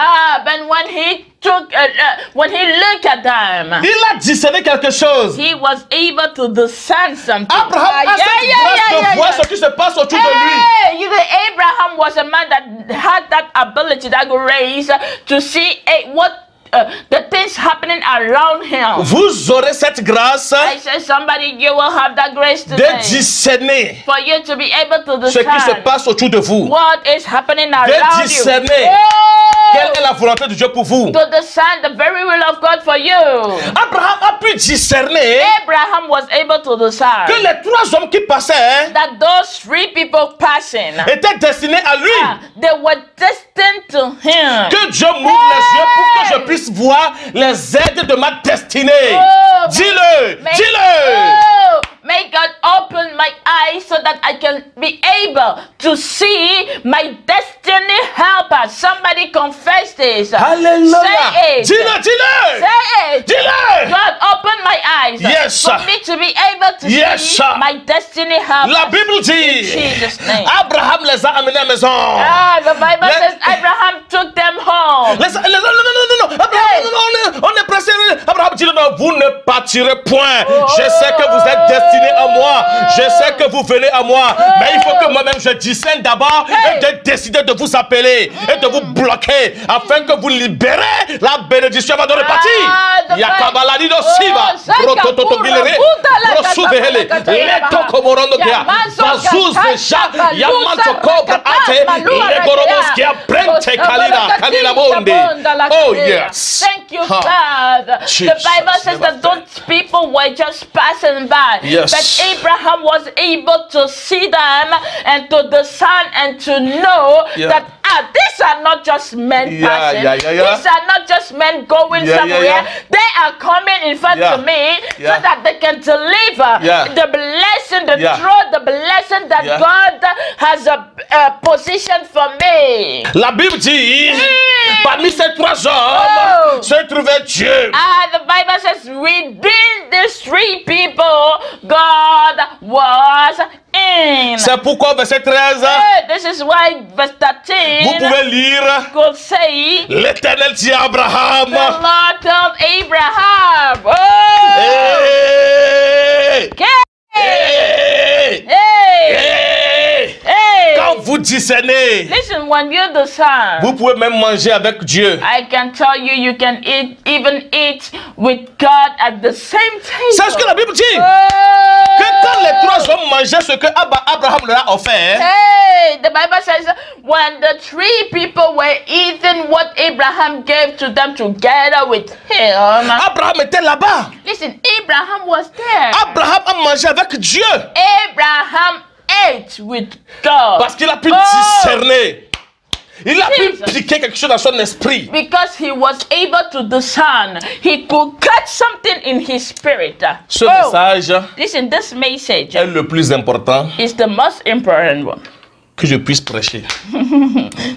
But when he looked at them, il a discerné quelque chose. he was able to discern something. Abraham a cette grâce de voir ce qui se passe autour de lui. Hey, you know, Abraham was a man that had that ability, that grace to see what the things happening around him. Vous aurez cette grâce I said, somebody, you will have that grace de today discerner for you to be able to ce qui se discern passe autour de vous. what is happening De around you. discerner quelle est la volonté de Dieu pour vous. To discern the very will of God for you. Abraham a pu discerner Abraham was able to discern que les trois hommes qui passaient that those three people passing, étaient destinés à lui. they were destined to him. Que Dieu m'ouvre les yeux pour que je puisse voir les aides de ma destinée. Oh, Dis-le, dis-le. Oh, may God open my eyes so that I can be able to see my destiny helper. Somebody confess this. Alléluia. Say it. Dis-le, dis-le. Say it. Dis-le. God, open my eyes Yes, for sir. me to be able to Yes, see sir. my destiny helper. La Bible dit, Jesus' name. Abraham les a amenés à la maison. Ah, the Bible Let- says Abraham took them home. Non. Abraham, Hey. non, on est pressé. Abraham dit, non, vous ne partirez point. Oh. Je sais que vous êtes destinés à moi. Je sais que vous venez à moi. Mais il faut que moi-même je discerne d'abord Hey. et de décider de vous appeler et de vous bloquer afin que vous libérez la bénédiction avant de repartir. the Yakabaladi do Oh, siva. Saka Brotototogilere. Pura, Buda, Brosuvehele. Lakata, Leto komorondo kia. Yamanzo Bazuz Kata, vesha. Balusa, Yamanzo cobra Rakata, ate. Malua, Legorobos Rakata. kia prente kalina. Kalina monde. Oh yes. Thank you, Huh. God. The Jesus, Bible says never that those people were just passing by. Yes. But Abraham was able to see them and to discern and to know Yeah. that these are not just men Yeah, passing. yeah. These are not just men going Yeah, somewhere. yeah. They are coming in front Yeah. of me Yeah. so that they can deliver Yeah. the blessing, the Yeah. truth, the blessing that Yeah. God has a position for me. La Bible dit, parmi ces trois hommes Oh. se trouvait Dieu. The Bible says within these three people, God was in. C'est pourquoi, verset 13, This is why verse 13 vous pouvez lire, could say, l'Éternel dit à Abraham, the Lord told Abraham, oh, hey, okay, hey, hey, hey. hey. Quand vous discernez, Listen, when you discern, vous pouvez même manger avec Dieu. I can tell you, you can even eat with God at the same table. C'est ce que la Bible dit. Oh. Que quand les trois hommes mangeaient ce que Abraham leur a offert, Hey, the Bible says when the three people were eating what Abraham gave to them together with him. Abraham était là-bas. Listen, Abraham was there. Abraham a mangé avec Dieu Abraham ate with God. parce qu'il a pu Oh. discerner. Il a pu Jesus. piquer quelque chose dans son esprit. Because he was able to discern, he could catch something in his spirit. Ce Oh, message listen, this message est le plus important is the most important one que je puisse prêcher.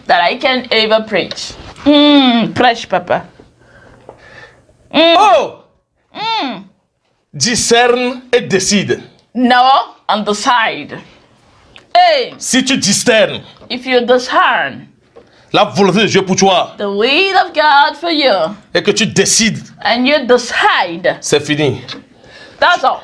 that I can ever preach. Preach, Papa. Oh! Discerne et décide. No, on the side. Hey, Si tu discernes if you discern la volonté de Dieu pour toi the will of God for you et que tu décides, and you decide, c'est fini. that's all.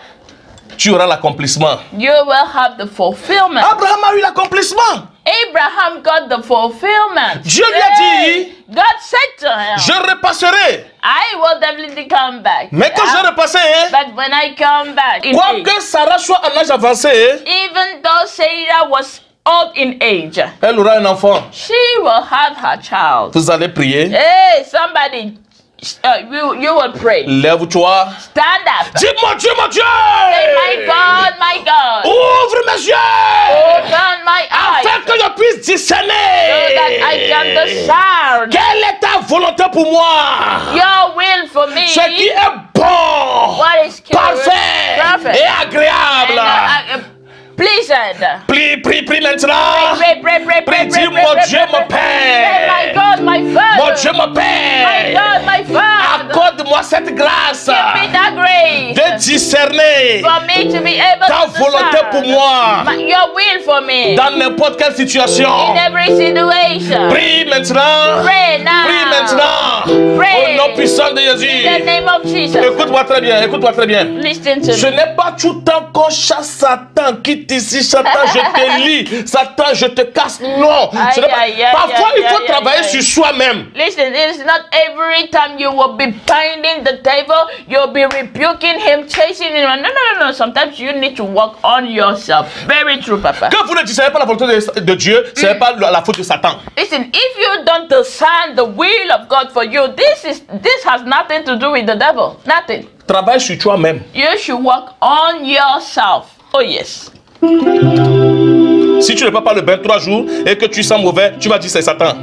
Tu auras l'accomplissement. You will have the fulfillment. Abraham a eu l'accomplissement. Abraham got the fulfillment. Dieu lui a dit, God said to him, je repasserai. I will definitely come back. Mais quand je repasserai, But when I come back, in age, quoique Sarah soit en âge avancé, even though Sarah was old in age, elle aura un enfant. she will have her child. Vous allez prier. Hey, somebody, you will pray. Lève-toi. Stand up. Dis mon Dieu, mon Dieu. Say, my God, Ouvre mes yeux. open my eyes Afin que je puisse so discerner. that I can discern Quelle est ta volonté pour moi? your will for me. Ce qui est bon, What is parfait perfect et agréable. and pleasant. Prie maintenant. Pray, Dis mon Dieu, mon Père. my God, my Mon Father. Dieu, mon My Père. God, my Father. Accorde-moi cette grâce Give me that grace de discerner for me to be able ta to volonté discern pour moi your will for me dans n'importe quelle situation. in every situation. Prie maintenant. Pray now. Prie maintenant. Pray. Au nom puissant de In the Jésus. name of Jesus. Écoute-moi très bien. Écoute-moi très bien. Listen to Ce me. n'est pas tout le temps qu'on chasse Satan, quitte ici, Satan, je te lis, Satan, je te casse. Non. Ce n'est pas- Aïe, aïe, Parfois, aïe, il faut aïe, travailler aïe. sur soi-même. Listen, it is not every time you will be binding the devil, you'll be rebuking him, chasing him. No. Sometimes you need to work on yourself. Very true, Papa. Quand vous ne discernez pas la volonté de Dieu, ce n'est pas la faute de Satan. Listen, if you don't discern the will of God for you, this has nothing to do with the devil. Nothing. Travaille sur toi-même. You should work on yourself. Oh yes. Si tu ne prends pas le bain 3 jours et que tu sens mauvais, tu vas dire c'est Satan.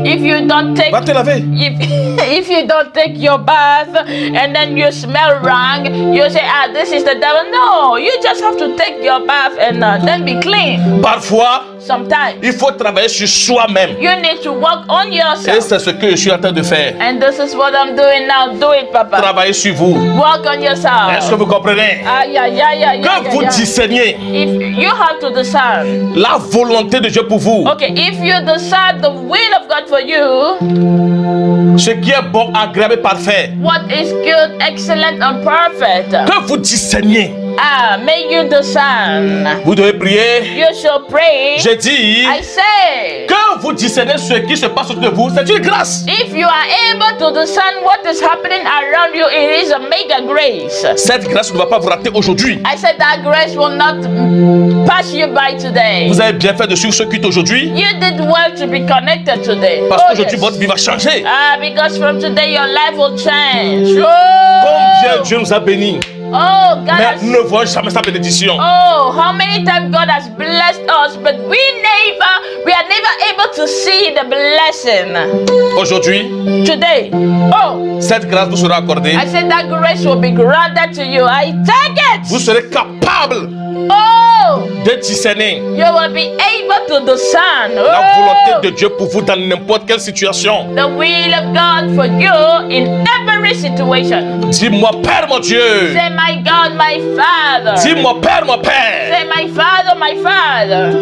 If you don't take Va te laver. if you don't take your bath and then you smell wrong, you say, this is the devil. No, you just have to take your bath and then be clean. Parfois, Sometimes il faut travailler sur soi-même. you need to work on Et yourself. c'est ce que je suis en train de faire. And this is what I'm doing now. Do it, Papa. Travailler sur vous. Work on yourself. Est-ce que vous comprenez? Que vous discerniez If you have to discern. la volonté de Dieu pour vous. Okay, if you decide the will of God for you, Ce qui est bon, agréable et parfait. what is good, excellent, and perfect. Que vous discerniez. May you discern. Vous devez prier. You shall pray. J'ai dit I say, que vous discernez ce qui se passe autour de vous. C'est une grâce. if you are able to discern what is happening around you, it is a mega grace. Cette grâce ne va pas vous rater aujourd'hui. I said that grace will not pass you by today. Vous avez bien fait de suivre ce culte aujourd'hui. You did well to be connected today. Parce Oh, qu'aujourd'hui, yes. votre vie va changer. Because from today your life will change. Combien Oh, Dieu nous a bénis. oh God Mais has, nous ne voyons jamais sa bénédiction. oh, how many times God has blessed us, but we are never able to see the blessing. Aujourd'hui, Today, oh, cette grâce vous sera accordée. I said that grace will be granted to you. I take Vous it. serez capable Oh, de discerner you will be able to discern la volonté de Dieu pour vous dans n'importe quelle situation. the will of God for you in every situation. Dis-moi, Père mon Dieu. Say, my God, my Father. Dis-moi, Père mon Père. Say, my Father.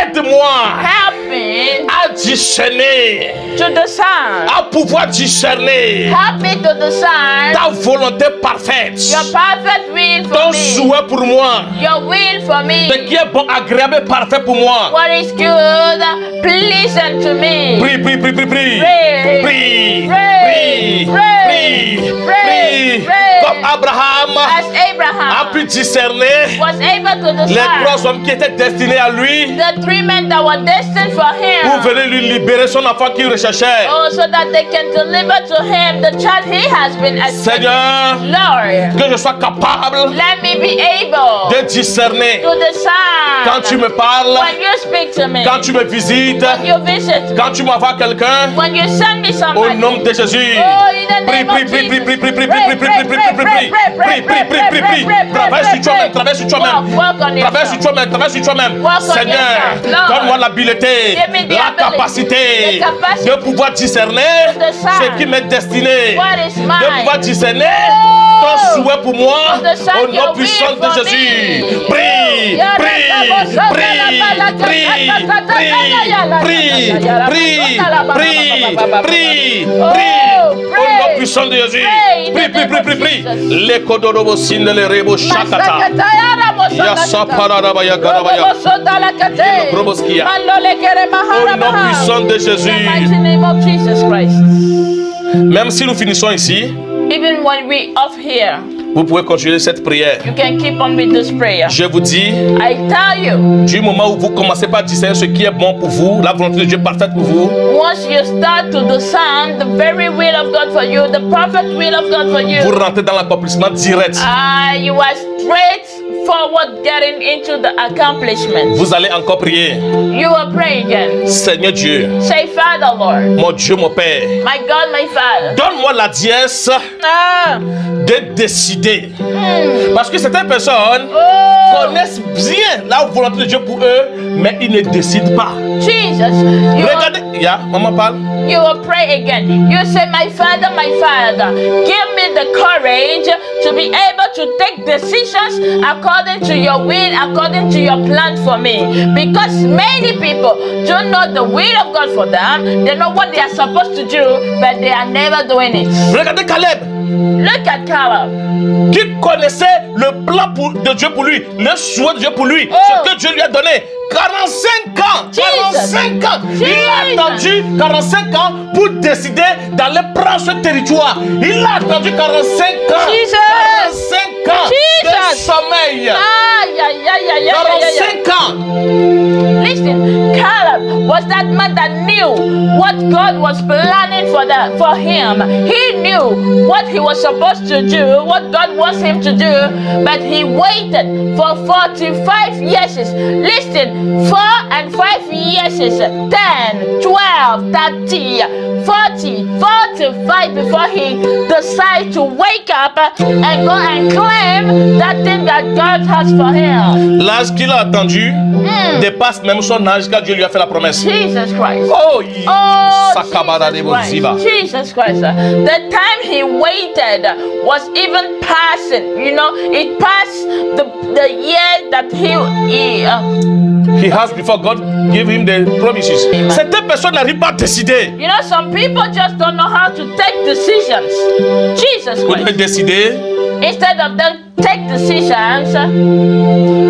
Aide-moi Help me à discerner, to discern. à pouvoir discerner Help me to discern ta volonté parfaite, your perfect will for ton me. souhait pour moi, Your will for me. ce qui est bon, agréable et parfait pour moi. What is good, pleasant to me. Prie, prie, prie, prie, prie. Pray. Prie, Pray. prie, Pray. prie, Pray. prie. Pray. Comme Abraham As a Abraham pu discerner was able to les discern 3 hommes qui étaient destinés à lui the 3 men that were destined for pour him. venir lui libérer son enfant qu'il recherchait. Oh, so that they can deliver to him the child he has been expecting. Seigneur, Lord, que je sois capable let me be able de discerner to discern quand tu me parles, when you speak to me, quand tu me visites, when you visit me, quand tu m'envoies quelqu'un. when you send me Au somebody. nom de Jésus. Oh, in the Prie, name of prie, prie, prie, Jesus. prie, prie, prie, prie, prie, prie, prie, prie, prie, prie. Travaille sur toi-même, travaille sur toi-même. Travaille sur toi-même, travaille sur toi-même. Seigneur, donne-moi l'habileté, la capacité de pouvoir discerner ce qui m'est destiné, de pouvoir discerner ton souhait pour moi au nom puissant de Jésus. Prie, prie, prie, prie, prie, prie, prie, prie, prie, au nom puissant de Jésus. Prie, prie, prie, prie, prie. Les kodorobo sindele rebo shakata. Au nom puissant de Jésus. Même si nous finissons ici, Even when we off here, vous pouvez continuer cette prière. you can keep on with this prayer. Je vous dis, I tell you, du moment où vous commencez par discerner ce qui est bon pour vous, la volonté de Dieu parfaite pour vous, once you start to discern the very will of God for you, the perfect will of God for vous you, rentrez dans l'accomplissement direct. you are straightforward getting into the accomplishment. Vous allez encore prier. You will pray again. Seigneur Dieu, Say, Father, Lord, mon Dieu, mon Père, my God, my Father. donne-moi la dièse de décider. Parce que certaines personnes connaissent bien la volonté de Dieu pour eux, mais ils ne décident pas. Jesus, Regardez, maman parle. you will pray again. You say, my Father, give me the courage to be able to take decisions according to your will, according to your plan for me. Because many people don't know the will of God for them. They know what they are supposed to do, but they are never doing it. Regardez Caleb, Look at Caleb. qui connaissait le plan de Dieu pour lui, le souhait de Dieu pour lui, ce que Dieu lui a donné. 45 ans, 45 ans. Il a attendu 45 ans pour décider d'aller prendre ce territoire. Il a attendu 45 ans. 45 ans de sommeil. 45 ans. Listen, Caleb was that man that knew what God was planning for him. He knew what he was supposed to do, what God wants him to do, but he waited for 45 years. Listen, 4 and 5 years, 10, 12, 30, 40, 45 before he decides to wake up and go and claim that thing that God has for him. L'âge qu'il a attendu dépasse même son âge quand Dieu lui a fait la promesse. Jesus Christ. Oh, Jesus Christ. The time he waited was even passing. You know, it passed the year that he has before God gave him the promises. Certaines personnes n'arrivent pas à décider. You know, some people just don't know how to take decisions. Jesus Vous devez Christ. décider. Instead of them take decisions,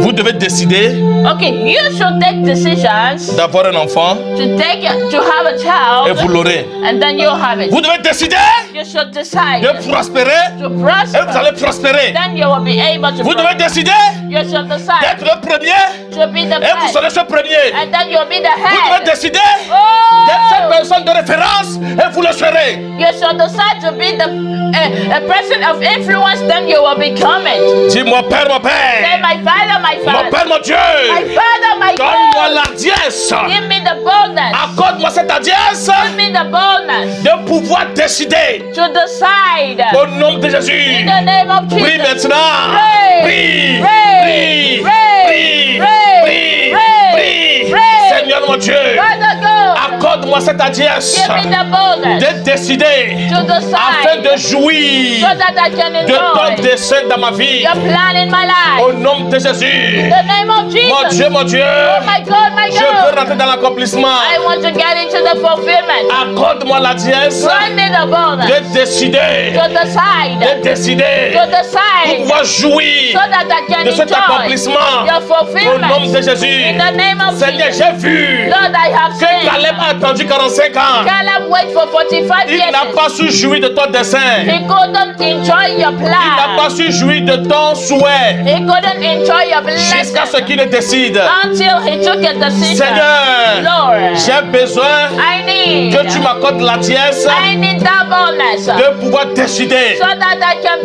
Vous devez décider okay, you should take decisions d'avoir un enfant to have a et child, vous l'aurez. and then you'll have it. Vous devez décider You should decide de prospérer to et vous prosper. allez prospérer. Then you will be able to Vous devez prosper. décider You should decide d'être le premier to be the et vous serez head, ce premier. and then you'll be the Vous devez head. décider d'être cette Oh! personne de référence et vous le serez. You should decide to be a person of influence, then you will become it. Dis-moi, Père, mon Say, Père, my Father, my mon Father, Père, mon Dieu, my Father, my donne-moi God, la dièse. give me the boldness, Accorde-moi cette dièse give me the boldness de pouvoir décider. to decide. Au nom de Jésus. In the name of Prie Jesus. maintenant. Pray, Prie. pray, Prie. pray, Prie. pray, Prie. pray, Prie. pray. Seigneur mon Dieu, Father God, accorde-moi cette dièse give me the boldness de décider to afin decide de jouir so that I can de ton enjoy dessein dans ma vie. your plan in my Au life. nom de In Jésus. the name of Jesus. Mon Dieu, Oh my God, my je veux God. rentrer dans l'accomplissement. I want to get into the fulfillment. Accorde-moi la dièse Grant me the boldness de décider, to decide, de décider to pour decide, pouvoir jouir so that I can de cet enjoy accomplissement. your Au nom fulfillment. de Jésus. In the name of Seigneur, Jesus. j'ai vu Lord, I have que Caleb seen a attendu 45 ans. Caleb wait for 45 Il years. n'a pas su jouir de ton dessein. He couldn't enjoy your Il n'a pas plan. su jouir de ton souhait. He couldn't enjoy your Jusqu'à ce blessing qu'il ne décide. until he took a decision. Seigneur, Lord, j'ai besoin I need que tu m'accordes la dièse I need that boldness de pouvoir décider. so that I can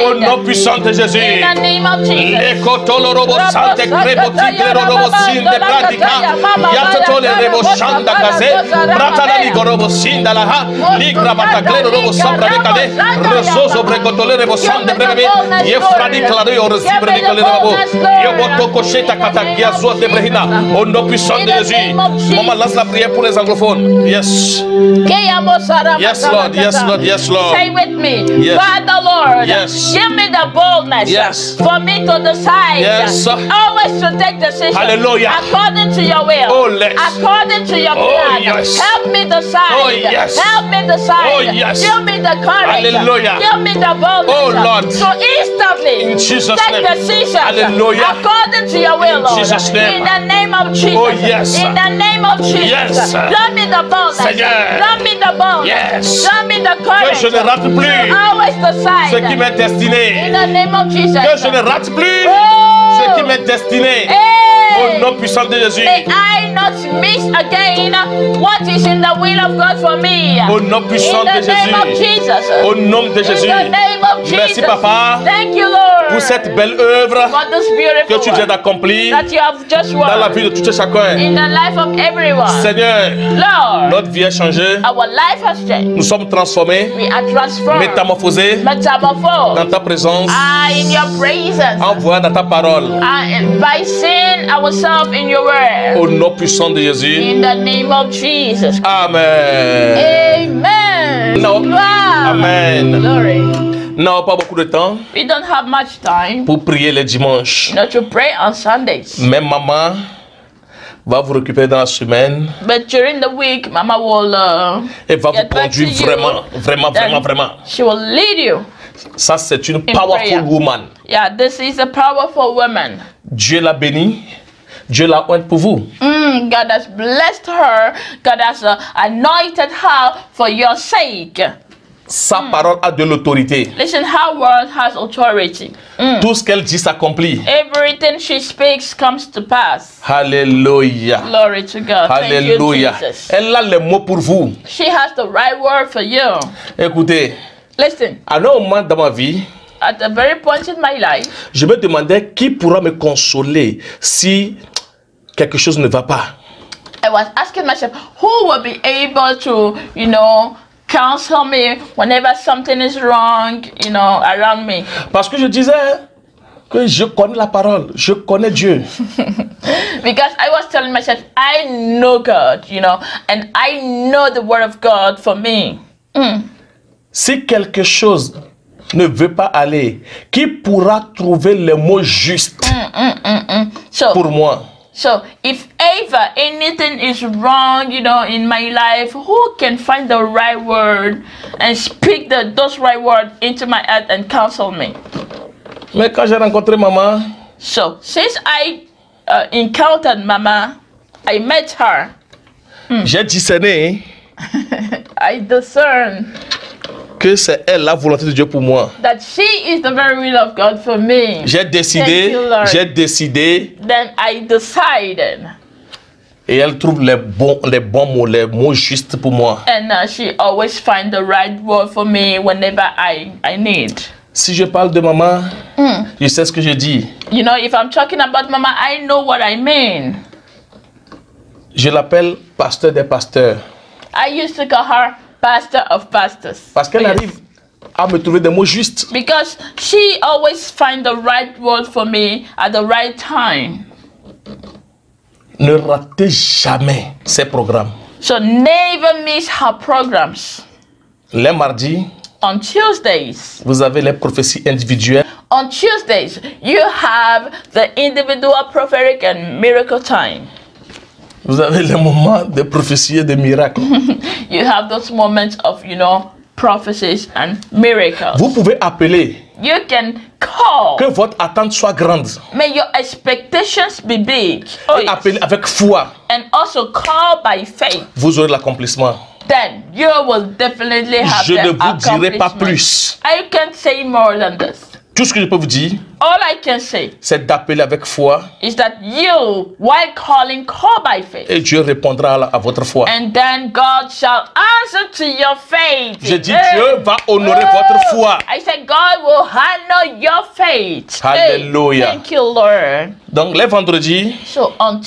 Au nom decide puissant de Jésus. in the name of Jesus. Lekotolorobo sante kreboti grerorobo sinde pratika. Yatotole rebo shanda kaze. Bratala ligorobo sinda laha. Ligrabata grerorobo sabra bekade. Rezozo brekotole rebo sande brebe. Yefradi klaro yorosi brekole rebo. Yoboto kosheta katakia zo de brehina. Au nom puissant de Jésus. Maman lance la prière pour les anglophones. Yes. Yes, Lord. Yes, Lord. Yes, Lord. Say with me, Yes. Father Lord, Yes. give me the boldness Yes. for me to decide, Yes. always to take decisions Hallelujah. according to your will, Oh, yes. according to your Oh, plan. yes. Help me decide. Oh, yes. Help me decide. Oh, yes. Give me the courage. Hallelujah. Give me the boldness. Oh, Lord. So instantly In Jesus' take name. decisions Hallelujah. according to your will, In Lord. Jesus' name. In the name of Jesus. Oh, yes. In the name of Jesus. Yes. Give me the boldness. Seigneur. Give me the boldness. Yes. Give me the courage. Que je ne rate plus to always decide. ce qui m'est In destiné. the name of Jesus. Que je ne rate plus Oh. ce qui m'est destiné. Au Hey. nom puissant de Jésus. May I not miss again what is in the will of God for me. Au nom puissant In de the name of Jésus. Jesus. Au nom de Jésus. In the name of Jesus. Merci, Papa, Thank you, Lord. pour cette belle œuvre for this beautiful que tu viens work d'accomplir that you have just dans la worked vie de tout et chacun. in the life of everyone. Seigneur, Lord, notre vie a changé. our life has changed. Nous sommes transformés, We are transformed. métamorphosés Metamorphosed. dans ta présence, In your presence. en voyant dans ta parole. By seeing ourselves in your word. Au nom puissant de Jésus. In the name of Jesus. Amen. Amen. No. Wow. Amen. Glory. Nous n'avons pas beaucoup de temps We don't have much time, pour prier les dimanches. to pray on Sundays. Mais maman va vous récupérer dans la semaine But during the week, Mama will et va vous get back to conduire you. vraiment. She will lead you. Ça, c'est une In powerful prayer. woman. Yeah, this is a powerful woman. Dieu l'a bénie. Dieu l'a oint pour vous. God has blessed her. God has anointed her for your sake. sa parole a de l'autorité. Listen, her word has authority. Tout ce qu'elle dit s'accomplit. Everything she speaks comes to pass. Alléluia. Glory to God. Alléluia. Thank you, Jesus. Elle a les mots pour vous. She has the right word for you. Écoutez, Listen, à un moment dans ma vie, at a very point in my life, je me demandais qui pourra me consoler si quelque chose ne va pas. I was asking myself, who will be able to, counsel me whenever something is wrong, around me? Parce que je disais que je connais la parole, je connais Dieu. Because I was telling myself, I know God, and I know the word of God for me. Si quelque chose ne veut pas aller, qui pourra trouver les mots justes pour moi? So if ever anything is wrong, in my life, who can find the right word and speak those right words into my heart and counsel me? Mais quand j'ai rencontré maman, So since I encountered Mama, I met her. j'ai discerné I discern que c'est elle la volonté de Dieu pour moi. that she is the very will of God for me. J'ai décidé, Thank you, Lord. Then I decided, et elle trouve les bons mots, les mots justes pour moi. and she always finds the right word for me whenever I need. Si je parle de maman, je sais ce que je dis. If I'm talking about Mama, I know what I mean. Je l'appelle pasteur des pasteurs. I used to call her pastor of pastors. Parce qu'elle arrive à me trouver des mots justes. Because she always finds the right word for me at the right time. Ne ratez jamais ces programmes. So never miss her programs. Les mardis, On Tuesdays, vous avez les prophéties individuelles. on Tuesdays, you have the individual prophetic and miracle time. Vous avez les moments de prophétie et de miracles. You have those moments of, prophecies and miracles. Vous pouvez appeler. You can call. Que votre attente soit grande. May your expectations be big. Et appeler avec foi. And also call by faith. Vous aurez l'accomplissement. Then you will definitely have Je the ne vous dirai pas accomplishment. plus. I can't say more than this. Tout ce que je peux vous dire, All I can say c'est d'appeler avec foi is that you, while calling, call by faith. et Dieu répondra à votre foi. And then God shall answer to your faith. Je dis Dieu va honorer votre foi. I said God will honor your faith. Hallelujah. Thank you, Lord. Donc les vendredis, So on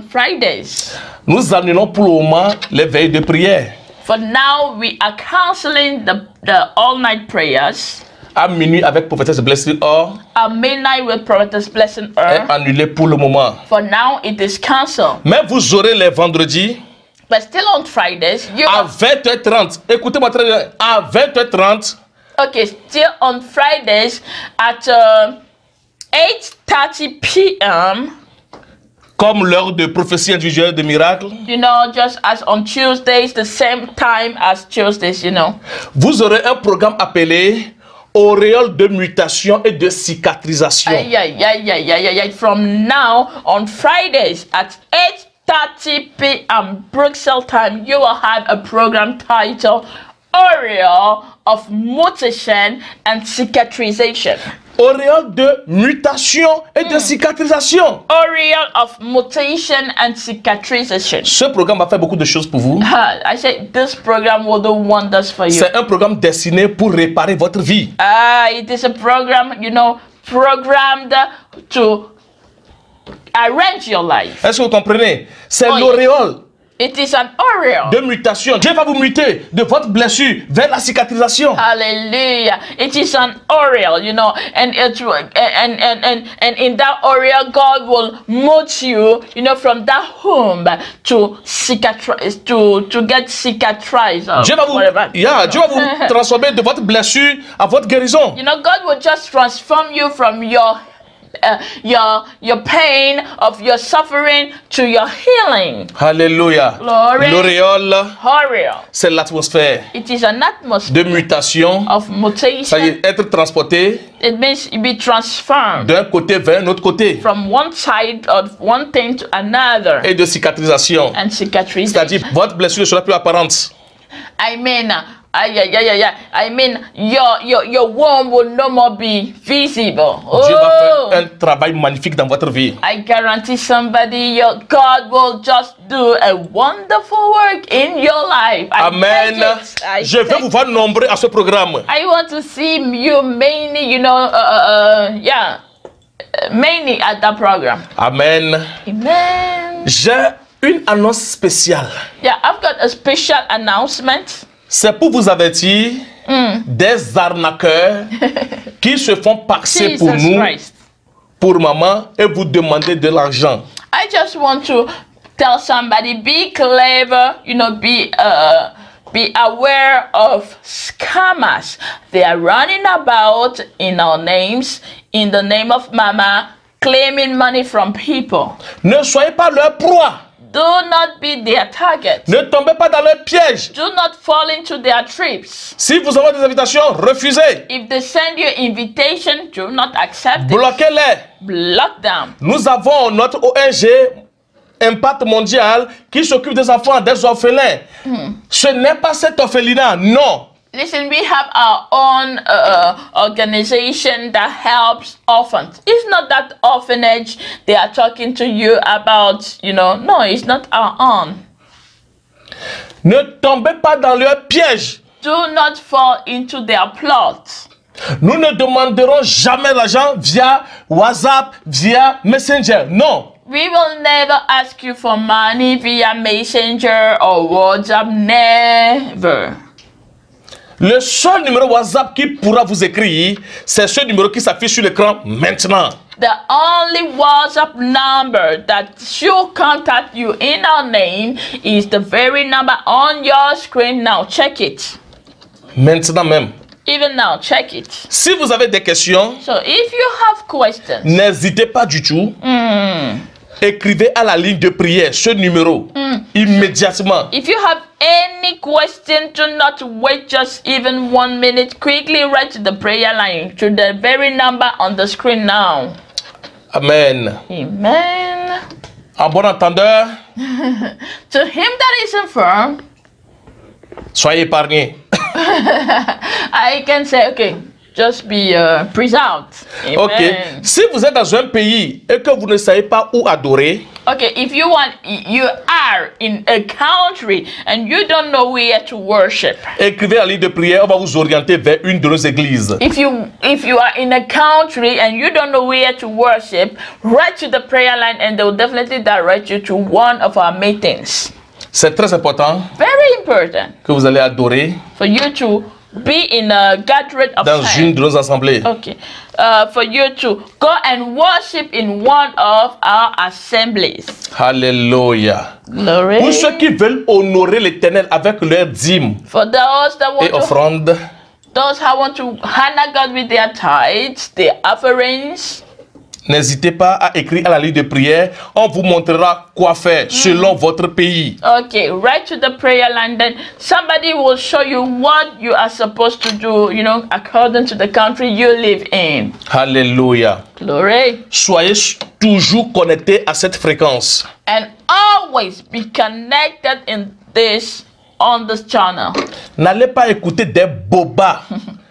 Fridays, nous annulons pour le moment les veilles de prière. for now we are counseling the all-night prayers. À minuit avec prophétesse Blessing Or Our midnight with Prophetess Blessing est annulé pour le moment. For now it is cancelled. Mais vous aurez les vendredis But still on Fridays, à 20h30. Écoutez-moi très bien. À 20h30, okay, still on Fridays at 8:30 p.m. comme l'heure de prophétie individuelle de miracle, Just as on Tuesdays, the same time as Tuesdays, vous aurez un programme appelé auréole de mutation et de cicatrisation. From now on Fridays at 8:30 p.m. Bruxelles time, you will have a program titled Aureole of Mutation and Cicatrization. Auréole de mutation et de cicatrisation. Aureole of Mutation and Cicatrization. Ce programme va faire beaucoup de choses pour vous. I said this program will do wonders for you. C'est un programme destiné pour réparer votre vie. It is a program, programmed to arrange your life. Est-ce que vous comprenez? C'est Oh, l'auréole It is an aureole. de mutation. Dieu va vous muter de votre blessure vers la cicatrisation. Hallelujah. It is an aureole, and it and in that aureole God will mute you, from that womb to cicatrize, to get cicatrized. Dieu va Dieu va vous transformer de votre blessure à votre guérison. God will just transform you from your pain, of your suffering, to your healing. Alléluia. Glory. L'auréole, Aureole. c'est l'atmosphère It is an atmosphere de mutation. of Ça mutation. y est, être transporté It means be transformed d'un côté vers un autre côté. from one side of one thing to another. Et de cicatrisation. And cicatrization. C'est-à-dire, votre blessure ne sera plus apparente. I mean, I mean, your womb will no more be visible. Dieu va Oh, faire un travail magnifique dans votre vie. I guarantee somebody, your God will just do a wonderful work in your life. I Amen. take it. I Je veux take vous voir nombreux à ce programme. I want to see you mainly, mainly at that program. Amen. Amen. J'ai une annonce spéciale. Yeah, I've got a special announcement. C'est pour vous avertir des arnaqueurs qui se font passer pour Jesus nous, Christ. pour maman, et vous demander de l'argent. I just want to tell somebody, be clever, be aware of scammers. They are running about in our names, in the name of mama, claiming money from people. Ne soyez pas leur proie. Do not be their target. Ne tombez pas dans leur piège. Do not fall into their traps. Si vous avez des invitations, refusez. If they send you invitation, do not accept it. Bloquez-les. Block them. Nous avons notre ONG Impact Mondial qui s'occupe des enfants, des orphelins. Ce n'est pas cet orphelinat, non. Listen, we have our own organization that helps orphans. It's not that orphanage they are talking to you about, No, it's not our own. Ne tombez pas dans leur piège. Do not fall into their plot. Nous ne demanderons jamais l'argent via WhatsApp, via Messenger. Non. We will never ask you for money via Messenger or WhatsApp. Never. Le seul numéro WhatsApp qui pourra vous écrire, c'est ce numéro qui s'affiche sur l'écran maintenant. The only WhatsApp number that should contact you in our name is the very number on your screen now. Check it. Maintenant même. Even now, check it. Si vous avez des questions, So if you have questions, n'hésitez pas du tout. Écrivez à la ligne de prière ce numéro immédiatement. if you have any question, do not wait just even 1 minute. Quickly write to the prayer line to the very number on the screen now. Amen. Amen. En bon entendeur, To him that is infirm, soyez épargnés. I can say, okay, just be preserved. Amen. Ok. Si vous êtes dans un pays et que vous ne savez pas où adorer, Okay, if you are in a country and you don't know where to worship. écrivez la ligne de prière, on va vous orienter vers une de nos églises. If you are in a country and you don't know where to worship, write to the prayer line and they will definitely direct you to one of our meetings. C'est très important Very important que vous allez adorer for you to be in a gathering of dans saints. une de nos assemblées. Okay, for you to go and worship in one of our assemblies. Alléluia. Glory. Pour ceux qui veulent honorer l'Éternel avec leur dîme For those that et want to, offrande, those who want to honor God with their tithes, their offerings. n'hésitez pas à écrire à la ligne de prière. On vous montrera quoi faire selon votre pays. Okay, write to the prayer line. Then somebody will show you what you are supposed to do, according to the country you live in. Alléluia. Glory. Soyez toujours connectés à cette fréquence. And always be connected on this channel. N'allez pas écouter des bobas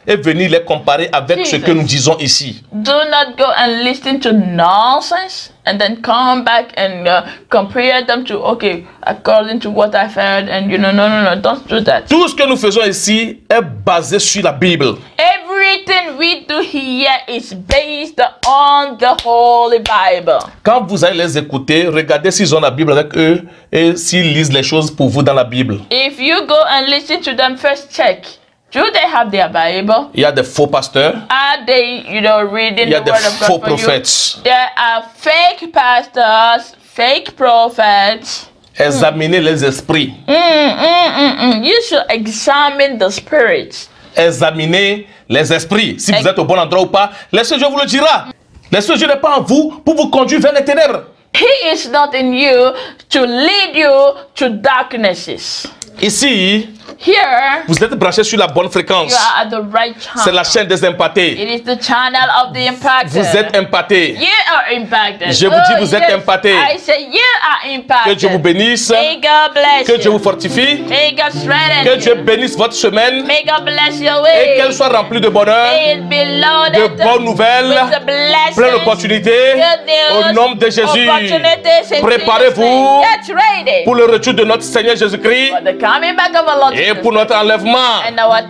et venir les comparer avec ce que nous disons ici. Do not go and listen to nonsense and then come back and compare them to, okay, according to what I've heard, and no, don't do that. Tout ce que nous faisons ici est basé sur la Bible. Everything we do here is based on the Holy Bible. Quand vous allez les écouter, regardez s'ils ont la Bible avec eux et s'ils lisent les choses pour vous dans la Bible. If you go and listen to them, first check. Do they have their Bible? Il y a des faux pasteurs, Are they, reading il y a the des word of faux God for you? prophètes. There are fake pastors, fake prophets. Examinez les esprits. You should examine the spirits. Examinez les esprits. Si vous êtes au bon endroit ou pas, l'Esprit de Dieu vous le dira. L'Esprit de Dieu n'est pas en vous pour vous conduire vers les ténèbres. He is not in you to lead you to darknesses. Ici, Here, Vous êtes branchés sur la bonne fréquence. you are at the right channel. C'est la chaîne des impactés. It is the channel of the impacted. Vous êtes impactés. You are impacted. Je vous dis, vous êtes impactés. I say you are impacted. Que Dieu vous bénisse. May God bless Que you. Dieu vous fortifie. May God strengthen Que Dieu you. bénisse votre semaine. May God bless your Et way. qu'elle soit remplie de bonheur, May it be loaded de bonnes nouvelles, with the blessings, plein d'opportunités. good news, Au nom de Jésus. opportunities in Préparez-vous Jesus' name. Get ready pour le retour de notre Seigneur Jésus-Christ for the coming back of our Lord et Jesus pour notre enlèvement. and our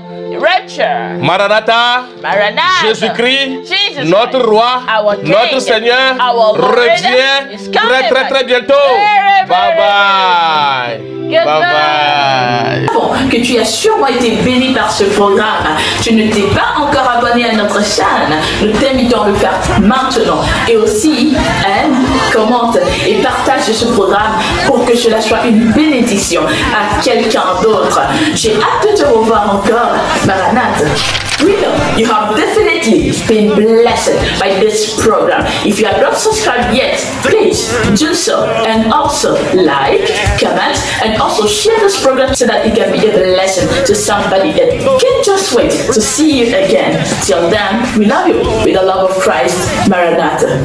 rapture. Maranatha, Maranatha. Jésus-Christ, Jesus notre Christ, roi, our King, notre Seigneur, our Lord revient is coming très très back. très bientôt. Very, Bye very, bye. Goodbye. Bye bye. Que tu as sûrement été béni par ce programme. Tu ne t'es pas encore abonné à notre chaîne. Nous t'invitons à le faire maintenant. Et aussi, aime, commente et partage ce programme pour que cela soit une bénédiction à quelqu'un d'autre. J'ai hâte de te revoir encore, Maranatha. We know you have definitely been blessed by this program. If you have not subscribed yet, please do so, and also like, comment, and also share this program so that it can be a blessing to somebody that can't just wait to see you again. Till then, we love you with the love of Christ. Maranatha.